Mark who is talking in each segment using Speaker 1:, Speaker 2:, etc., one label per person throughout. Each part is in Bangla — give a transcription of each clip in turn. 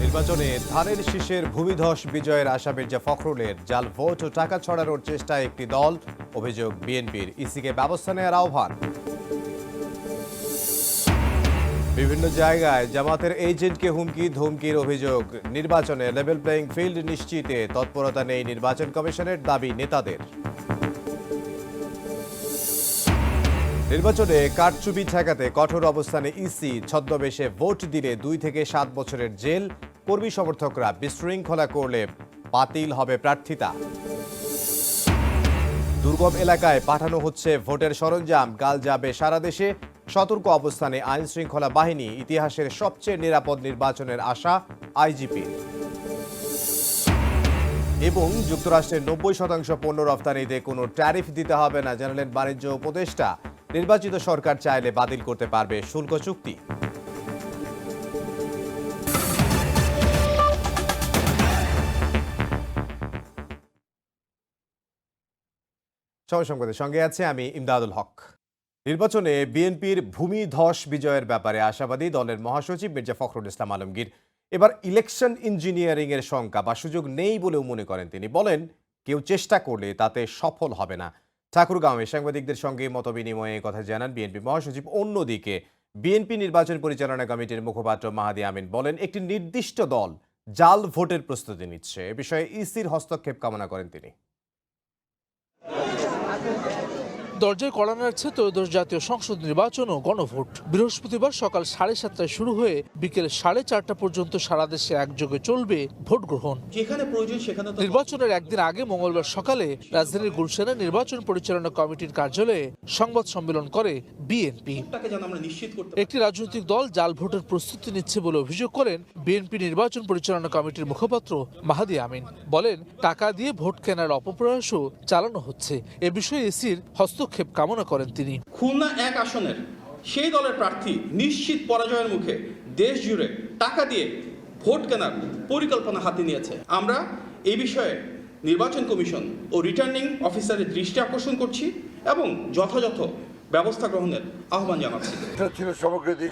Speaker 1: নির্বাচনে ধানের শীষের ভূমিধস বিজয়ের আশা মির্জা ফখরুলের জাল ভোট ও টাকা ছড়ানোর চেষ্টায় একটি দল, অভিযোগ বিএনপির, ইসিকে ব্যবস্থা নেওয়ার আহ্বান। বিভিন্ন জায়গায় জামাতের এজেন্টকে হুমকি ধমকির অভিযোগ। নির্বাচনে লেভেল প্লেইং ফিল্ড নিশ্চিতে তৎপরতা নেই নির্বাচন কমিশনের, দাবি নেতাদের। নির্বাচনে কারচুপি ঠেকাতে কঠোর অবস্থানে ইসি, ছদ্মবেশে ভোট দিলে 2 থেকে 7 বছরের জেল, কর্মী সমর্থকরা বিশৃঙ্খলা করলে বাতিল হবে প্রার্থিতা। দুর্গম এলাকায় পাঠানো হচ্ছে ভোটের সরঞ্জাম, কাল যাবে সারা দেশে। সতর্ক অবস্থানে আইন শৃঙ্খলা বাহিনী, ইতিহাসের সবচেয়ে নিরাপদ নির্বাচনের আশা আইজিপির। এবং যুক্তরাষ্ট্রের 90% পণ্য রফতানিতে কোনো ট্যারিফ দিতে হবে না, জানালেন বাণিজ্য উপদেষ্টা। নির্বাচিত সরকার চাইলে বাতিল করতে পারবে শুল্ক চুক্তি। সময় সংবাদের সঙ্গে আছে আমি ইমদাদুল হক। নির্বাচনে বিএনপির ভূমিধস বিজয়ের ব্যাপারে আশাবাদী দলের মহাসচিব মির্জা ফখরুল ইসলাম আলমগীর। এবার ইলেকশন ইঞ্জিনিয়ারিং এর শঙ্কা বা সুযোগ নেই বলেও মনে করেন তিনি। বলেন, কেউ চেষ্টা করলে তাতে সফল হবে না। ঠাকুরগাঁওয়ে সাংবাদিকদের সঙ্গে মতবিনিময়ে কথা জানান বিএনপি মহাসচিব। অন্যদিকে বিএনপি নির্বাচন পরিচালনা কমিটির মুখপাত্র মাহাদি আমিন বলেন, একটি নির্দিষ্ট দল জাল ভোটের প্রস্তুতি নিচ্ছে। এ বিষয়ে ইসির হস্তক্ষেপ কামনা করেন তিনি।
Speaker 2: দরজায় কড়া নাড়ছে ত্রয়োদশ জাতীয় সংসদ নির্বাচন ও গণভোট। বৃহস্পতিবার সকাল 7:30টায় শুরু হয়ে বিকেল 4:30টা পর্যন্ত সারা দেশে একযোগে চলবে ভোট গ্রহণ। নির্বাচনের একদিন আগে মঙ্গলবার সকালে রাজধানীর গুলশানে নির্বাচন পরিচালনা কমিটির কার্যালয়ে সংবাদ সম্মেলন করে বিএনপি। একটি রাজনৈতিক দল জাল ভোটের প্রস্তুতি নিচ্ছে বলে অভিযোগ করেন বিএনপি নির্বাচন পরিচালনা কমিটির মুখপাত্র মাহাদি আমিন। বলেন, টাকা দিয়ে ভোট কেনার অপপ্রয়াসও চালানো হচ্ছে। এ বিষয়ে ইসির হস্তক্ষেপ কামনা করেন তিনি।
Speaker 3: খুলনা 1 আসনের সেই দলের প্রার্থী নিশ্চিত পরাজয়ের মুখে দেশ জুড়ে টাকা দিয়ে ভোট কেনার পরিকল্পনা হাতে নিয়েছে। আমরা এই বিষয়ে নির্বাচন কমিশন ও রিটার্নিং অফিসারের দৃষ্টি আকর্ষণ করছি এবং যথাযথ ব্যবস্থা গ্রহণের আহ্বান জানাচ্ছি।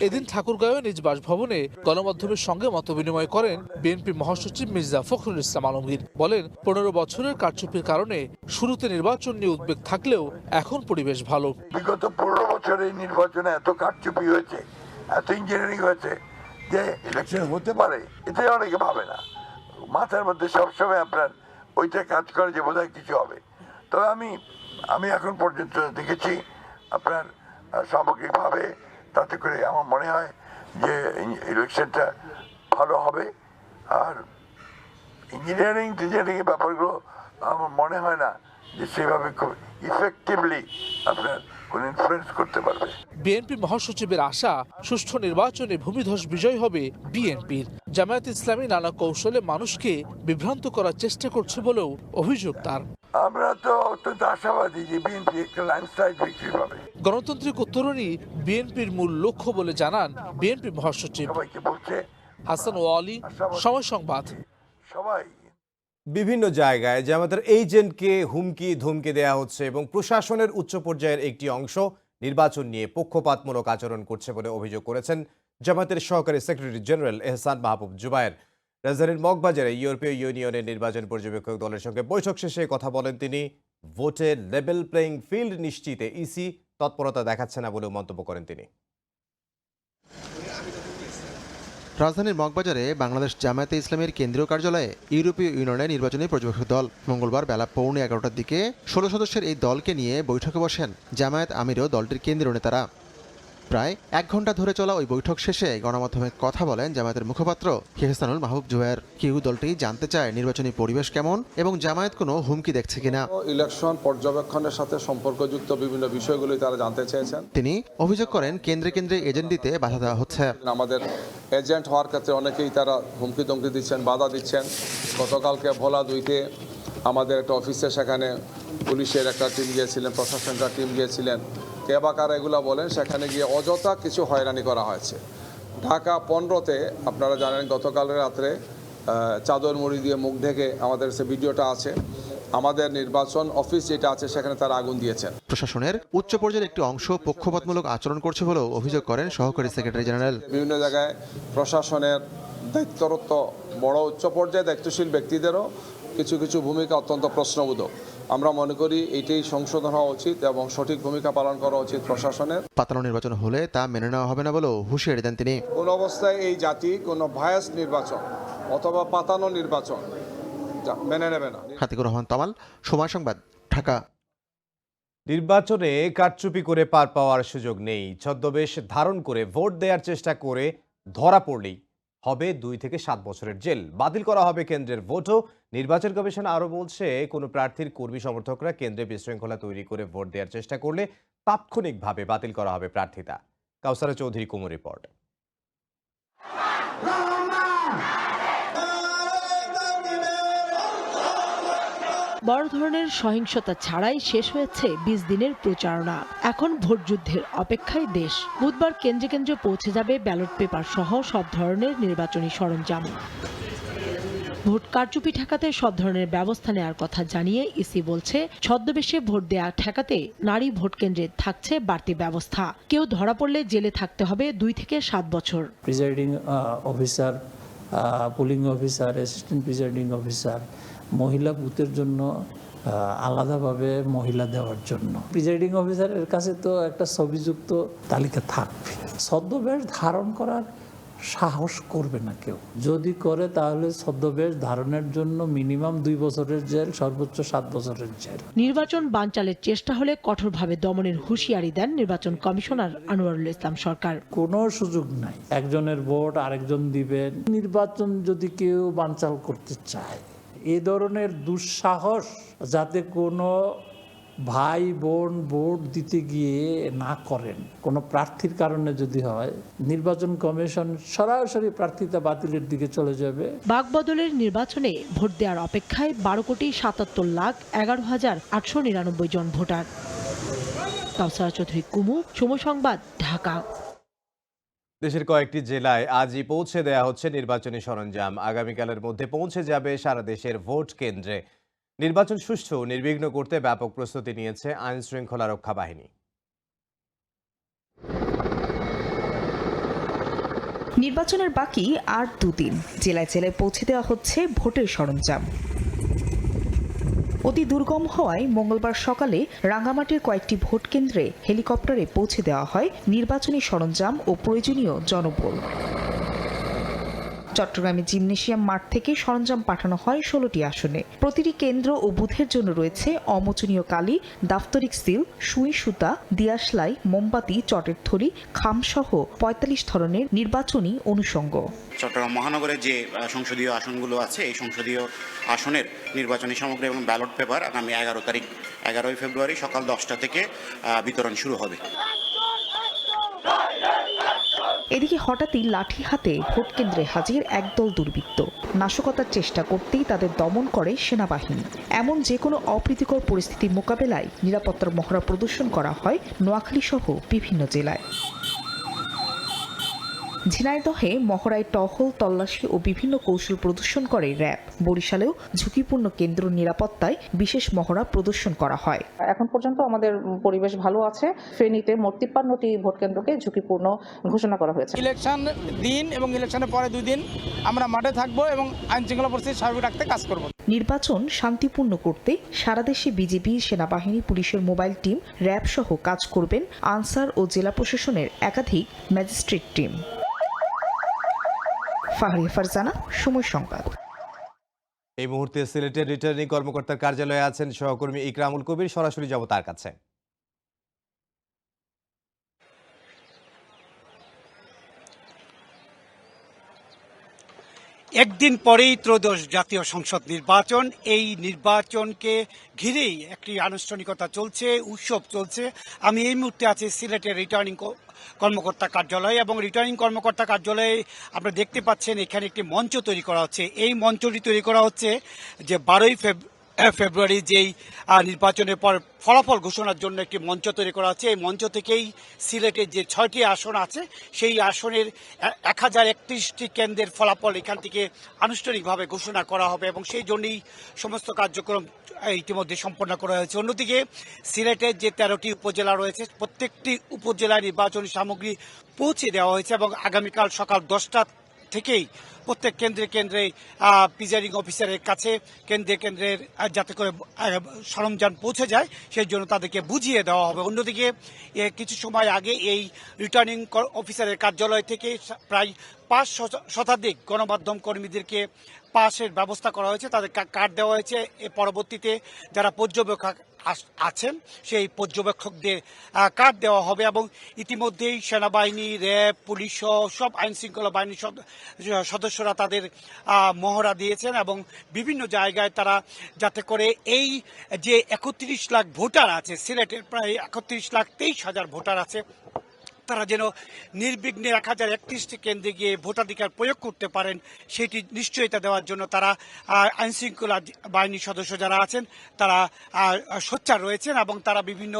Speaker 2: এদিন ঠাকুরগাঁওয়ে নিজ বাসভবনে গণমাধ্যমের সঙ্গে মতবিনিময় করেন বিএনপি মহাসচিব মির্জা ফখরুল ইসলাম আলমগীর। বলেন, 15 বছরের কারচুপির কারণে শুরুতে নির্বাচন নিয়ে উদ্বেগ থাকলেও এখন পরিবেশ ভালো।
Speaker 4: বিগত 15 বছরে নির্বাচনে এত কারচুপি হয়েছে, এত ইঞ্জিনিয়ারিং হয়েছে যে ইলেকশন হতে পারে, এটা অনেকে ভাবে না। মাথার মধ্যে সবসময় আপনার ওইটা কাজ করে যে বোধহয় কিছু হবে। তবে আমি এখন পর্যন্ত দেখেছি আপনার সামগ্রিকভাবে, তাতে করে আমার মনে হয় যে ইলেকশনটা ভালো হবে। আর ইঞ্জিনিয়ারিং টিঞ্জিনিয়ারিং ব্যাপারগুলো আমার মনে হয় না যে সেভাবে খুব ইফেক্টিভলি আপনার কোনো ইনফ্লুয়েন্স করতে পারবে।
Speaker 2: বিএনপি মহাসচিবের আশা, সুষ্ঠু নির্বাচনে ভূমিধস বিজয় হবে বিএনপির। জামায়াত ইসলামী নানা কৌশলে মানুষকে বিভ্রান্ত করার চেষ্টা করছে বলেও অভিযোগ তার।
Speaker 4: আমরা তো অত্যন্ত আশাবাদী যে বিএনপি একটা ল্যান্ডস্লাইড বিক্রি পাবে।
Speaker 2: গণতান্ত্রিক উত্তরণই বিএনপির মূল লক্ষ্য বলে জানান বিএনপি মহাসচিব।
Speaker 4: সবাইকে বলছে
Speaker 2: হাসান ওয়ালি, সময় সংবাদ।
Speaker 4: সবাই
Speaker 1: বিভিন্ন জায়গায় জামাতের এজেন্টকে হুমকি ধমকি দেয়া হচ্ছে এবং প্রশাসনের উচ্চ পর্যায়ের একটি অংশ নির্বাচন নিয়ে পক্ষপাতমূলক আচরণ করছে বলে অভিযোগ করেছেন জামাতের সহকারী সেক্রেটারি জেনারেল এহসান মাহবুব জুবায়ের। রাজধানীর মগবাজারে ইউরোপীয় ইউনিয়নের নির্বাচন পর্যবেক্ষক দলের সঙ্গে বৈঠক শেষে কথা বলেন তিনি। ভোটে লেভেল প্লেইং ফিল্ড নিশ্চিতে ইসি তৎপরতা দেখাচ্ছে না বলেও মন্তব্য করেন তিনি।
Speaker 5: রাজধানীর মগবাজারে বাংলাদেশ জামায়াতে ইসলামের কেন্দ্রীয় কার্যালয়ে ইউরোপীয় ইউনিয়নের নির্বাচনী পর্যবেক্ষক দল মঙ্গলবার বেলা 11:15টার দিকে 16 সদস্যের এই দলকে নিয়ে বৈঠকে বসেন জামায়াত আমির ও দলটির কেন্দ্রীয় নেতারা। প্রায় 1 ঘন্টা ধরে চলা ওই বৈঠক শেষে গণমাধ্যমে কথা বলেন জামায়াতের মুখপাত্র এহসানুল মাহবুব জুবায়ের। কেউ দলটি জানতে চায় নির্বাচনী পরিবেশ কেমন এবং জামায়াত কোনো হুমকি দেখছে কিনা।
Speaker 6: ইলেকশন পর্যবেক্ষণের সাথে সম্পর্কযুক্ত বিভিন্ন বিষয়গুলি তারা জানতে চেয়েছেন।
Speaker 5: তিনি অভিযোগ করেন, কেন্দ্রে কেন্দ্রে এজেন্ট দিতে বাধা দেওয়া হচ্ছে।
Speaker 6: আমাদের এজেন্ট হওয়ার ক্ষেত্রে অনেকেই তারা হুমকি ধমকি দিচ্ছেন, বাধা দিচ্ছেন। গতকালকে ভোলা 2-তে আমাদের একটা অফিসে, সেখানে পুলিশের একটা টিম গিয়েছিলেন, প্রশাসনের টিম গিয়েছিলেন। কে বা কারা এগুলো বলেন, সেখানে গিয়ে অযথা কিছু হয়রানি করা হয়েছে। ঢাকা 15-তে আপনারা জানেন গতকালের রাত্রে চাদর মুড়ি দিয়ে মুখ ঢেকে, আমাদের সে ভিডিওটা আছে, আমাদের নির্বাচন অফিস যেটা আছে সেখানে তারা আগুন দিয়েছেন।
Speaker 5: প্রশাসনের উচ্চ পর্যায়ের একটি অংশ পক্ষপাতমূলক আচরণ করছে বলেও অভিযোগ করেন সহকারী সেক্রেটারি জেনারেল।
Speaker 6: বিভিন্ন জায়গায় প্রশাসনের দায়িত্বরত বড় উচ্চ পর্যায়ে দায়িত্বশীল ব্যক্তিদেরও কিছু কিছু ভূমিকা অত্যন্ত প্রশ্নবোধক। আমরা মনে করি এটাই সংশোধন হওয়া উচিত এবং সঠিক ভূমিকা পালন করা উচিত প্রশাসনের।
Speaker 5: পাতানো নির্বাচন হলে তা মেনে নেওয়া হবে না বলেও হুঁশিয়ারি দেন তিনি।
Speaker 6: কোন অবস্থায় এই জাতি কোনো ভায়াস নির্বাচন অথবা পাতানো নির্বাচন মেনে নেবে না।
Speaker 5: হাতিকুর রহমান তামাল, সময় সংবাদ, ঢাকা।
Speaker 1: নির্বাচনে কারচুপি করে পার পাওয়ার সুযোগ নেই। ছদ্মবেশ ধারণ করে ভোট দেওয়ার চেষ্টা করে ধরা পড়লেই হবে 2 থেকে 7 বছরের জেল। বাতিল করা হবে কেন্দ্রের ভোটও। নির্বাচন কমিশন আরও বলছে, কোনো প্রার্থীর কর্মী সমর্থকরা কেন্দ্রে বিশৃঙ্খলা তৈরি করে ভোট দেওয়ার চেষ্টা করলে তাৎক্ষণিকভাবে বাতিল করা হবে প্রার্থিতা। কাউসারা চৌধুরী কুমু রিপোর্ট।
Speaker 7: বড় ধরনের সহিংসতা ছাড়াই শেষ হয়েছে 20 দিনের প্রচারণা। এখন ভোট যুদ্ধের অপেক্ষায় দেশ। বুধবার কেন্দ্রে কেন্দ্রে পৌঁছে যাবে ব্যালট পেপার সহ সব ধরনের নির্বাচনী সরঞ্জাম। ভোট কারচুপি ঠেকাতে সব ধরনের ব্যবস্থা নেওয়ার কথা জানিয়ে ইসি বলছে, ছদ্মবেশে ভোট দেয়া ঠেকাতে নারী ভোট কেন্দ্রে থাকছে বাড়তি ব্যবস্থা। কেউ ধরা পড়লে জেলে থাকতে হবে 2 থেকে 7 বছর।
Speaker 8: Presiding officer, polling officer, assistant presiding officer, মহিলা বুথের জন্য আলাদাভাবে মহিলা দেওয়ার জন্য প্রিজাইডিং অফিসারের কাছে তো একটা ছবিযুক্ত তালিকা থাকবে। ছদ্মবেশ ধারণ করার সাহস করবে না কেউ। যদি করে তাহলে ছদ্মবেশ ধারণের জন্য মিনিমাম 2 বছরের জেল, সর্বোচ্চ 7 বছরের জেল।
Speaker 7: নির্বাচন বানচালের চেষ্টা হলে কঠোরভাবে দমনের হুঁশিয়ারি দেন নির্বাচন কমিশনার আনোয়ারুল ইসলাম সরকার।
Speaker 8: কোনো সুযোগ নাই একজনের ভোট আরেকজন দিবেন। নির্বাচন যদি কেউ বানচাল করতে চায়, এ ধরনের দুঃসাহস যাতে কোনো ভাই বোন ভোট দিতে গিয়ে না করেন। কোনো প্রার্থীর কারণে যদি হয়, নির্বাচন কমিশন সরাসরি প্রার্থিতা বাতিলের দিকে চলে যাবে।
Speaker 7: বাকবদলের নির্বাচনে ভোট দেওয়ার অপেক্ষায় 12,77,11,899 জন ভোটার। কাউসারা চৌধুরী কুমু, সময় সংবাদ, ঢাকা।
Speaker 1: দেশের কয়েকটি জেলায় আজই পৌঁছে দেয়া হচ্ছে নির্বাচনী সরঞ্জাম। আগামীকালের মধ্যে পৌঁছে যাবে সারা দেশের ভোট কেন্দ্রে। নির্বাচন সুষ্ঠু নির্বিঘ্ন করতে ব্যাপক প্রস্তুতি নিয়েছে আইন শৃঙ্খলা রক্ষা বাহিনী।
Speaker 9: নির্বাচনের বাকি আর 2 দিন। জেলায় জেলায় পৌঁছে দেওয়া হচ্ছে ভোটের সরঞ্জাম। অতি দুর্গম হওয়ায় মঙ্গলবার সকালে রাঙ্গামাটির কয়েকটি ভোট কেন্দ্রে হেলিকপ্টারে পৌঁছে দেওয়া হয় নির্বাচনী সরঞ্জাম ও প্রয়োজনীয় জনবল। চট্টগ্রামে জিমনেশিয়াম মাঠ থেকে সরঞ্জাম পাঠানো হয় 16টি আসনে। প্রতিটি কেন্দ্র ও বুথের জন্য রয়েছে অমোচনীয় কালি, দাপ্তরিক সিল, সুই সুতা, দিয়াশলাই, মোমবাতি, চটের থলি, খামসহ 45 ধরনের নির্বাচনী অনুষঙ্গ।
Speaker 10: চট্টগ্রাম মহানগরের যে সংসদীয় আসনগুলো আছে, এই সংসদীয় আসনের নির্বাচনী সামগ্রী এবং ব্যালট পেপার আগামী 11 ফেব্রুয়ারি সকাল 10টা থেকে বিতরণ শুরু হবে।
Speaker 9: এদিকে হঠাৎই লাঠি হাতে ভোট কেন্দ্রে হাজির একদল দুর্বৃত্ত। নাশকতার চেষ্টা করতেই তাদের দমন করে সেনাবাহিনী। এমন যে কোনো অপ্রীতিকর পরিস্থিতি মোকাবেলায় নিরাপত্তার মহড়া প্রদর্শন করা হয় নোয়াখালী সহ বিভিন্ন জেলায়। ঝিনাইদহে মহড়ায় টহল, তল্লাশি ও বিভিন্ন কৌশল প্রদর্শন করে র্যাব। বরিশালেও ঝুঁকিপূর্ণ কেন্দ্র নিরাপত্তায় বিশেষ মহড়া প্রদর্শন করা হয়।
Speaker 11: এখন পর্যন্ত আমাদের পরিবেশ ভালো আছে। ফেনীতে মোট 53টি ভোট কেন্দ্রকে ঝুঁকিপূর্ণ ঘোষণা করা হয়েছে।
Speaker 12: ইলেকশন দিন এবং ইলেকশনের পরে 2 দিন আমরা মাঠে থাকবো এবং আইন শৃঙ্খলা পরিস্থিতি স্বাভাবিক রাখতে কাজ করব।
Speaker 9: নির্বাচন শান্তিপূর্ণ করতে সারা দেশে বিজিবি, সেনাবাহিনী, পুলিশের মোবাইল টিম, র্যাব সহ কাজ করবেন আনসার ও জেলা প্রশাসনের একাধিক ম্যাজিস্ট্রেট টিম। ফাহরিয়া ফারজানা, সময় সংবাদ।
Speaker 1: এই মুহূর্তে সিলেটের রিটার্নিং কর্মকর্তার কার্যালয়ে আছেন সহকর্মী ইকরামুল কবির। সরাসরি যাব তার কাছে।
Speaker 13: একদিন পরেই ত্রয়োদশ জাতীয় সংসদ নির্বাচন। এই নির্বাচনকে ঘিরেই একটি আনুষ্ঠানিকতা চলছে, উৎসব চলছে। আমি এই মুহূর্তে আছি সিলেটের রিটার্নিং কর্মকর্তা কার্যালয়ে, এবং রিটার্নিং কর্মকর্তা কার্যালয়ে আপনারা দেখতে পাচ্ছেন এখানে একটি মঞ্চ তৈরি করা হচ্ছে। এই মঞ্চটি তৈরি করা হচ্ছে যে 12 ফেব্রুয়ারি যেই নির্বাচনের পর ফলাফল ঘোষণার জন্য একটি মঞ্চ তৈরি করা হচ্ছে। এই মঞ্চ থেকেই সিলেটের যে 6টি আসন আছে সেই আসনের 1031টি কেন্দ্রের ফলাফল এখান থেকে আনুষ্ঠানিকভাবে ঘোষণা করা হবে, এবং সেই জন্যই সমস্ত কার্যক্রম ইতিমধ্যে সম্পন্ন করা হয়েছে। অন্যদিকে সিলেটের যে 13টি উপজেলা রয়েছে, প্রত্যেকটি উপজেলায় নির্বাচনী সামগ্রী পৌঁছে দেওয়া হয়েছে এবং আগামীকাল সকাল 10টা থেকেই প্রত্যেক কেন্দ্রে কেন্দ্রে প্রিজাইডিং অফিসারের কাছে কেন্দ্রের যাতে করে সরঞ্জাম পৌঁছে যায় সেই জন্য তাদেরকে বুঝিয়ে দেওয়া হবে। অন্যদিকে কিছু সময় আগে এই রিটার্নিং অফিসারের কার্যালয় থেকে প্রায় 5 শতাধিক গণমাধ্যম কর্মীদেরকে পাসের ব্যবস্থা করা হয়েছে, তাদের কার্ড দেওয়া হয়েছে। এ পরবর্তীতে যারা পর্যবেক্ষক আছেন সেই পর্যবেক্ষকদের কার্ড দেওয়া হবে এবং ইতিমধ্যেই সেনাবাহিনী, র্যাব, পুলিশ সহ সব আইন শৃঙ্খলা বাহিনীর সদস্যরা তাদের মহড়া দিয়েছেন এবং বিভিন্ন জায়গায় তারা যাতে করে এই যে 31 লাখ ভোটার আছে, সিলেটের প্রায় 31,23,000 ভোটার আছে, তারা যেন নির্বিঘ্নে 1031টি কেন্দ্রে গিয়ে ভোটাধিকার প্রয়োগ করতে পারেন সেটি নিশ্চয়তা দেওয়ার জন্য তারা আইন শৃঙ্খলা বাহিনীর সদস্য যারা আছেন তারা সোচ্চার রয়েছেন এবং তারা বিভিন্ন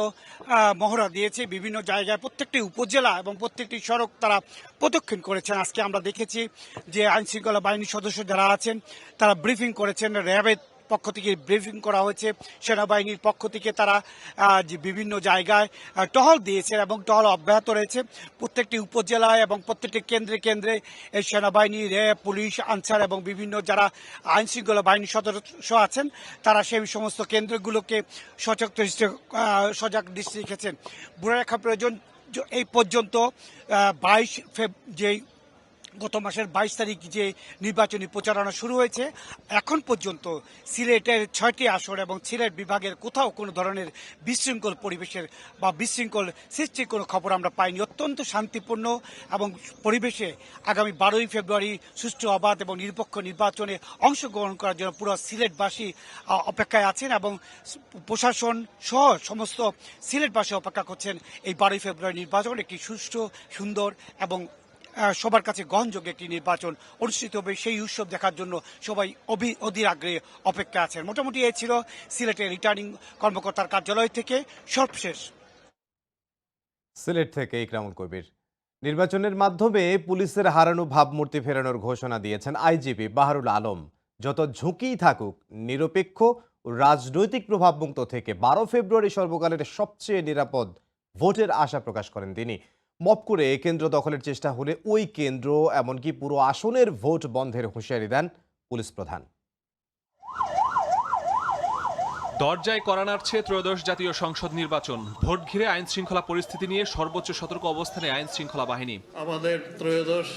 Speaker 13: মহড়া দিয়েছে বিভিন্ন জায়গায়, প্রত্যেকটি উপজেলা এবং প্রত্যেকটি সড়ক তারা প্রদক্ষিণ করেছেন। আজকে আমরা দেখেছি যে আইন শৃঙ্খলা বাহিনীর সদস্য যারা আছেন তারা ব্রিফিং করেছেন, র্যাবের পক্ষ থেকে ব্রিফিং করা হয়েছে, সেনাবাহিনীর পক্ষ থেকে তারা যে বিভিন্ন জায়গায় টহল দিয়েছেন এবং টহল অব্যাহত রয়েছে। প্রত্যেকটি উপজেলায় এবং প্রত্যেকটি কেন্দ্রে কেন্দ্রে এই সেনাবাহিনী, র্যাব, পুলিশ, আনসার এবং বিভিন্ন যারা আইন শৃঙ্খলা বাহিনীর সদস্য আছেন তারা সেই সমস্ত কেন্দ্রগুলোকে সজাগ দৃষ্টি রেখেছেন। বুড়া রাখা প্রয়োজন এই পর্যন্ত 22 যে গত মাসের 22 তারিখ যে নির্বাচনী প্রচারণা শুরু হয়েছে, এখন পর্যন্ত সিলেটের 6টি আসন এবং সিলেট বিভাগের কোথাও কোনো ধরনের বিশৃঙ্খল পরিবেশের বা বিশৃঙ্খল সৃষ্টির কোনো খবর আমরা পাইনি। অত্যন্ত শান্তিপূর্ণ এবং পরিবেশে আগামী 12ই ফেব্রুয়ারি সুষ্ঠু, অবাধ এবং নিরপেক্ষ নির্বাচনে অংশগ্রহণ করার জন্য পুরো সিলেটবাসী অপেক্ষায় আছেন এবং প্রশাসন সহ সমস্ত সিলেটবাসী অপেক্ষা করছেন এই 12ই ফেব্রুয়ারি নির্বাচন একটি সুষ্ঠু, সুন্দর এবং সবার কাছে গ্রহণযোগ্য একটি নির্বাচন অনুষ্ঠিত হবে। সেই উৎসব দেখার জন্য সবাই অধীর আগ্রহে অপেক্ষা আছেন। মোটামুটি এই ছিল সিলেটের রিটার্নিং কর্মকর্তার কার্যালয় থেকে সর্বশেষ।
Speaker 1: সিলেট থেকে ইকরামুল কবির। নির্বাচনের মাধ্যমে পুলিশের হারানো ভাবমূর্তি ফেরানোর ঘোষণা দিয়েছেন আইজিপি বাহারুল আলম। যত ঝুঁকিই থাকুক, নিরপেক্ষ ও রাজনৈতিক প্রভাবমুক্ত থেকে 12 ফেব্রুয়ারি সর্বকালের সবচেয়ে নিরাপদ ভোটের আশা প্রকাশ করেন তিনি। মপ করে কেন্দ্র দখলের চেষ্টা হলে ওই কেন্দ্র এমনকি পুরো আসনের ভোট বন্ধের হুঁশিয়ারি দেন পুলিশ প্রধান।
Speaker 14: দরজায় কড়া নাড়ছে ত্রয়োদশ জাতীয় সংসদ নির্বাচন। ভোট ঘিরে আইন শৃঙ্খলা পরিস্থিতি নিয়ে সর্বোচ্চ সতর্ক অবস্থানে আইন শৃঙ্খলা বাহিনী।
Speaker 15: আমাদের ত্রয়োদশ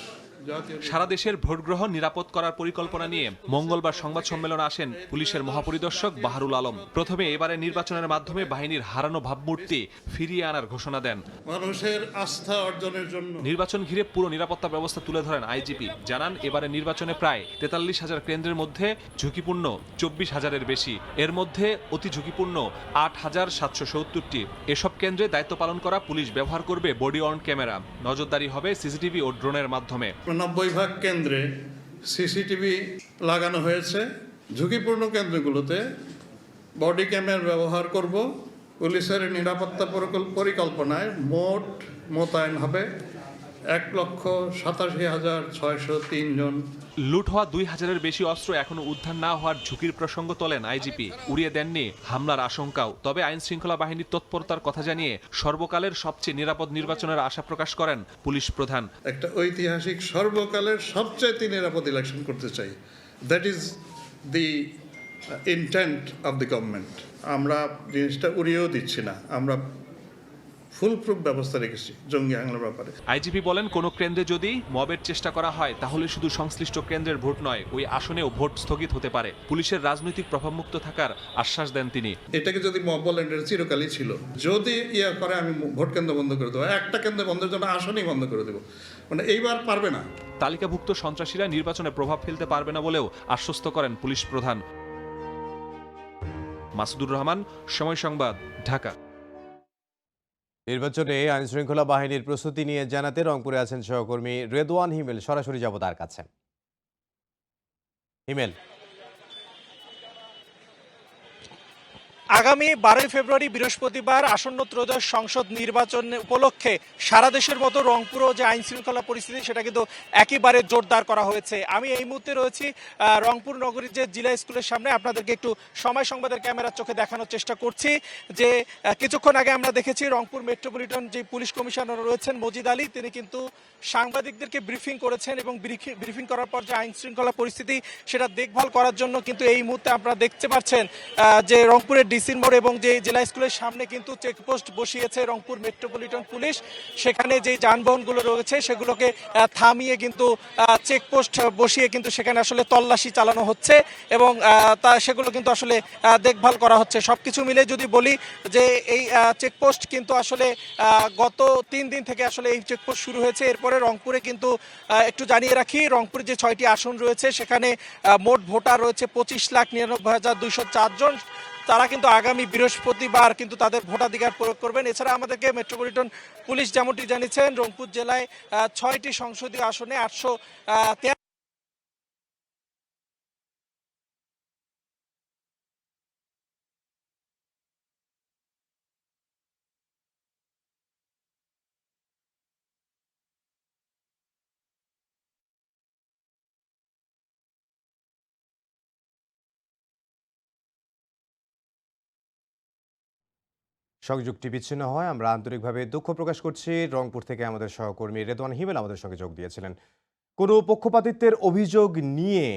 Speaker 14: সারা দেশের ভোট গ্রহণ নিরাপদ করার পরিকল্পনা নিয়ে মঙ্গলবার সংবাদ সম্মেলনে আসেন পুলিশের মহাপরিদর্শক বাহারুল আলম। প্রথমে এবারে নির্বাচনের মাধ্যমে বাহিনীর হারানো ভাবমূর্তি ফিরিয়ে আনার ঘোষণা দেন।
Speaker 15: মানুষের আস্থা অর্জনের জন্য
Speaker 14: নির্বাচন ঘিরে পুরো নিরাপত্তা ব্যবস্থা তুলে ধরেন আইজিপি। জানান এবারে নির্বাচনে প্রায় 43,000 কেন্দ্রের মধ্যে ঝুঁকিপূর্ণ 24,000-এর বেশি, এর মধ্যে অতি ঝুঁকিপূর্ণ 8,770টি। এসব কেন্দ্রে দায়িত্ব পালন করা পুলিশ ব্যবহার করবে বডি ওয়ার্ন ক্যামেরা। নজরদারি হবে সিসিটিভি ও ড্রোনের মাধ্যমে।
Speaker 15: 90 কেন্দ্রে সিসিটিভি লাগানো হয়েছে। ঝুঁকিপূর্ণ কেন্দ্রগুলোতে বডি ক্যামেরা ব্যবহার করব। পুলিশের নিরাপত্তা পরিকল্পনায় মোট মোতায়েন হবে 1,87,603 জন।
Speaker 14: লুট হওয়া 2,000-এর বেশি অস্ত্র এখনো উদ্ধার না হওয়ার ঝুঁকির প্রসঙ্গ তোলেন আইজিপি। উড়িয়ে দেননি হামলার আশঙ্কাও। তবে আইন শৃঙ্খলা বাহিনীর তৎপরতার কথা জানিয়ে সর্বকালের সবচেয়ে নিরাপদ নির্বাচনের আশা প্রকাশ করেন পুলিশ প্রধান।
Speaker 15: একটা ঐতিহাসিক সর্বকালের সবচেয়ে নিরাপদ ইলেকশন করতে চাই। That is the intent of the government. আমরা জিনিসটা উড়িয়েও দিচ্ছি না, আমরা ফুল প্রুফ ব্যবস্থা রেখেছি জঙ্গি হামলার ব্যাপারে।
Speaker 14: আইজিপি বলেন, কোনো কেন্দ্রে যদি মবের চেষ্টা করা হয় তাহলে শুধু সংশ্লিষ্ট কেন্দ্রের ভোট নয়, ওই আসনেও ভোট স্থগিত হতে পারে। পুলিশের রাজনৈতিক প্রভাবমুক্ত থাকার আশ্বাস দেন তিনি।
Speaker 15: এটাকে যদি মব বলেন, এটা চিরকালই ছিল। যদি ইয়া করে আমি ভোট কেন্দ্র বন্ধ করে দেবো, একটা কেন্দ্র বন্ধের জন্য আসনই বন্ধ করে দেবো। মানে এইবার পারবে না।
Speaker 14: তালিকাভুক্ত সন্ত্রাসীরা নির্বাচনে প্রভাব ফেলতে পারবে না বলেও আশ্বস্ত করেন পুলিশ প্রধান। মাসুদুর রহমান, সময় সংবাদ, ঢাকা।
Speaker 1: নির্বাচনে আইনশৃঙ্খলা বাহিনীর প্রস্তুতি নিয়ে জানাতে রংপুরে আছেন সহকর্মী রেদওয়ান হিমেল। সরাসরি যাব তার কাছে। হিমেল,
Speaker 16: আগামী 12 ফেব্রুয়ারি বৃহস্পতিবার আসন্ন ত্রয়োদশ সংসদ নির্বাচন উপলক্ষে সারা দেশের মতো রংপুরও যে আইন শৃঙ্খলা পরিস্থিতি সেটা কিন্তু একেবারে জোরদার করা হয়েছে। আমি এই মুহূর্তে রয়েছি রংপুর নগরীর যে জিলা স্কুলের সামনে। আপনাদেরকে একটু সময় সংবাদের ক্যামেরার চোখে দেখানোর চেষ্টা করছি যে কিছুক্ষণ আগে আমরা দেখেছি রংপুর মেট্রোপলিটন যে পুলিশ কমিশনার রয়েছেন মজিদ আলী, তিনি কিন্তু সাংবাদিকদেরকে ব্রিফিং করেছেন এবং ব্রিফিং করার পর যে আইন শৃঙ্খলা পরিস্থিতি সেটা দেখভাল করার জন্য কিন্তু এই মুহূর্তে আপনারা দেখতে পাচ্ছেন যে রংপুরের ডিসির মোড় এবং যে জেলা স্কুলের সামনে কিন্তু চেকপোস্ট বসিয়েছে রংপুর মেট্রোপলিটন পুলিশ। সেখানে যে যানবাহনগুলো রয়েছে সেগুলোকে থামিয়ে কিন্তু চেকপোস্ট বসিয়ে কিন্তু সেখানে আসলে তল্লাশি চালানো হচ্ছে এবং সেগুলো কিন্তু আসলে দেখভাল করা হচ্ছে। সবকিছু মিলে যদি বলি যে এই চেকপোস্ট কিন্তু আসলে গত 3 দিন থেকে আসলে এই চেকপোস্ট শুরু হয়েছে। এরপরে রংপুরে কিন্তু একটু জানিয়ে রাখি, রংপুরে যে 6টি আসন রয়েছে সেখানে মোট ভোটার রয়েছে 25,99,204 জন। তারা কিন্তু আগামী বৃহস্পতিবার কিন্তু তাদের ভোটাধিকার প্রয়োগ করবেন। এছাড়া আমাদেরকে মেট্রোপলিটন পুলিশ যেমনটি জানিয়েছেন, রংপুর জেলায় 6টি সংসদীয় আসনে 813
Speaker 1: সংযুক্তি বিচ্ছিন্ন হয়, আমরা আন্তরিকভাবে দুঃখ প্রকাশ করছি। রংপুর থেকে আমাদের সহকর্মী রেদওয়ান হিমেল আমাদের সঙ্গে যোগ দিয়েছিলেন। কোনো পক্ষপাতিত্বের অভিযোগ নিয়ে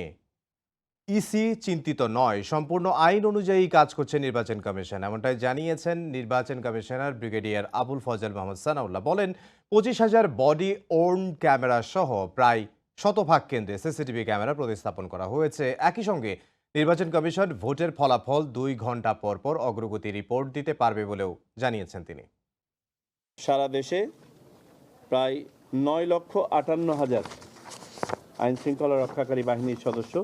Speaker 1: ইসি চিন্তিত নয়, সম্পূর্ণ আইন অনুযায়ী কাজ করছে নির্বাচন কমিশন, এমনটাই জানিয়েছেন নির্বাচন কমিশনার ব্রিগেডিয়ার আবুল ফজল মোহাম্মদ সানাউল্লাহ। বলেন 25,000 বডি ওর্ন ক্যামেরা সহ প্রায় 100 কেন্দ্রে সিসিটিভি ক্যামেরা প্রতিস্থাপন করা হয়েছে। একই সঙ্গে নির্বাচন কমিশন ভোটের ফলাফল 2 ঘন্টা পর পর অগ্রগতি রিপোর্ট দিতে পারবে বলেও জানিয়েছেন তিনি।
Speaker 17: সারা দেশে প্রায় 9,58,000 আইন শৃঙ্খলা রক্ষাকারী বাহিনীর সদস্য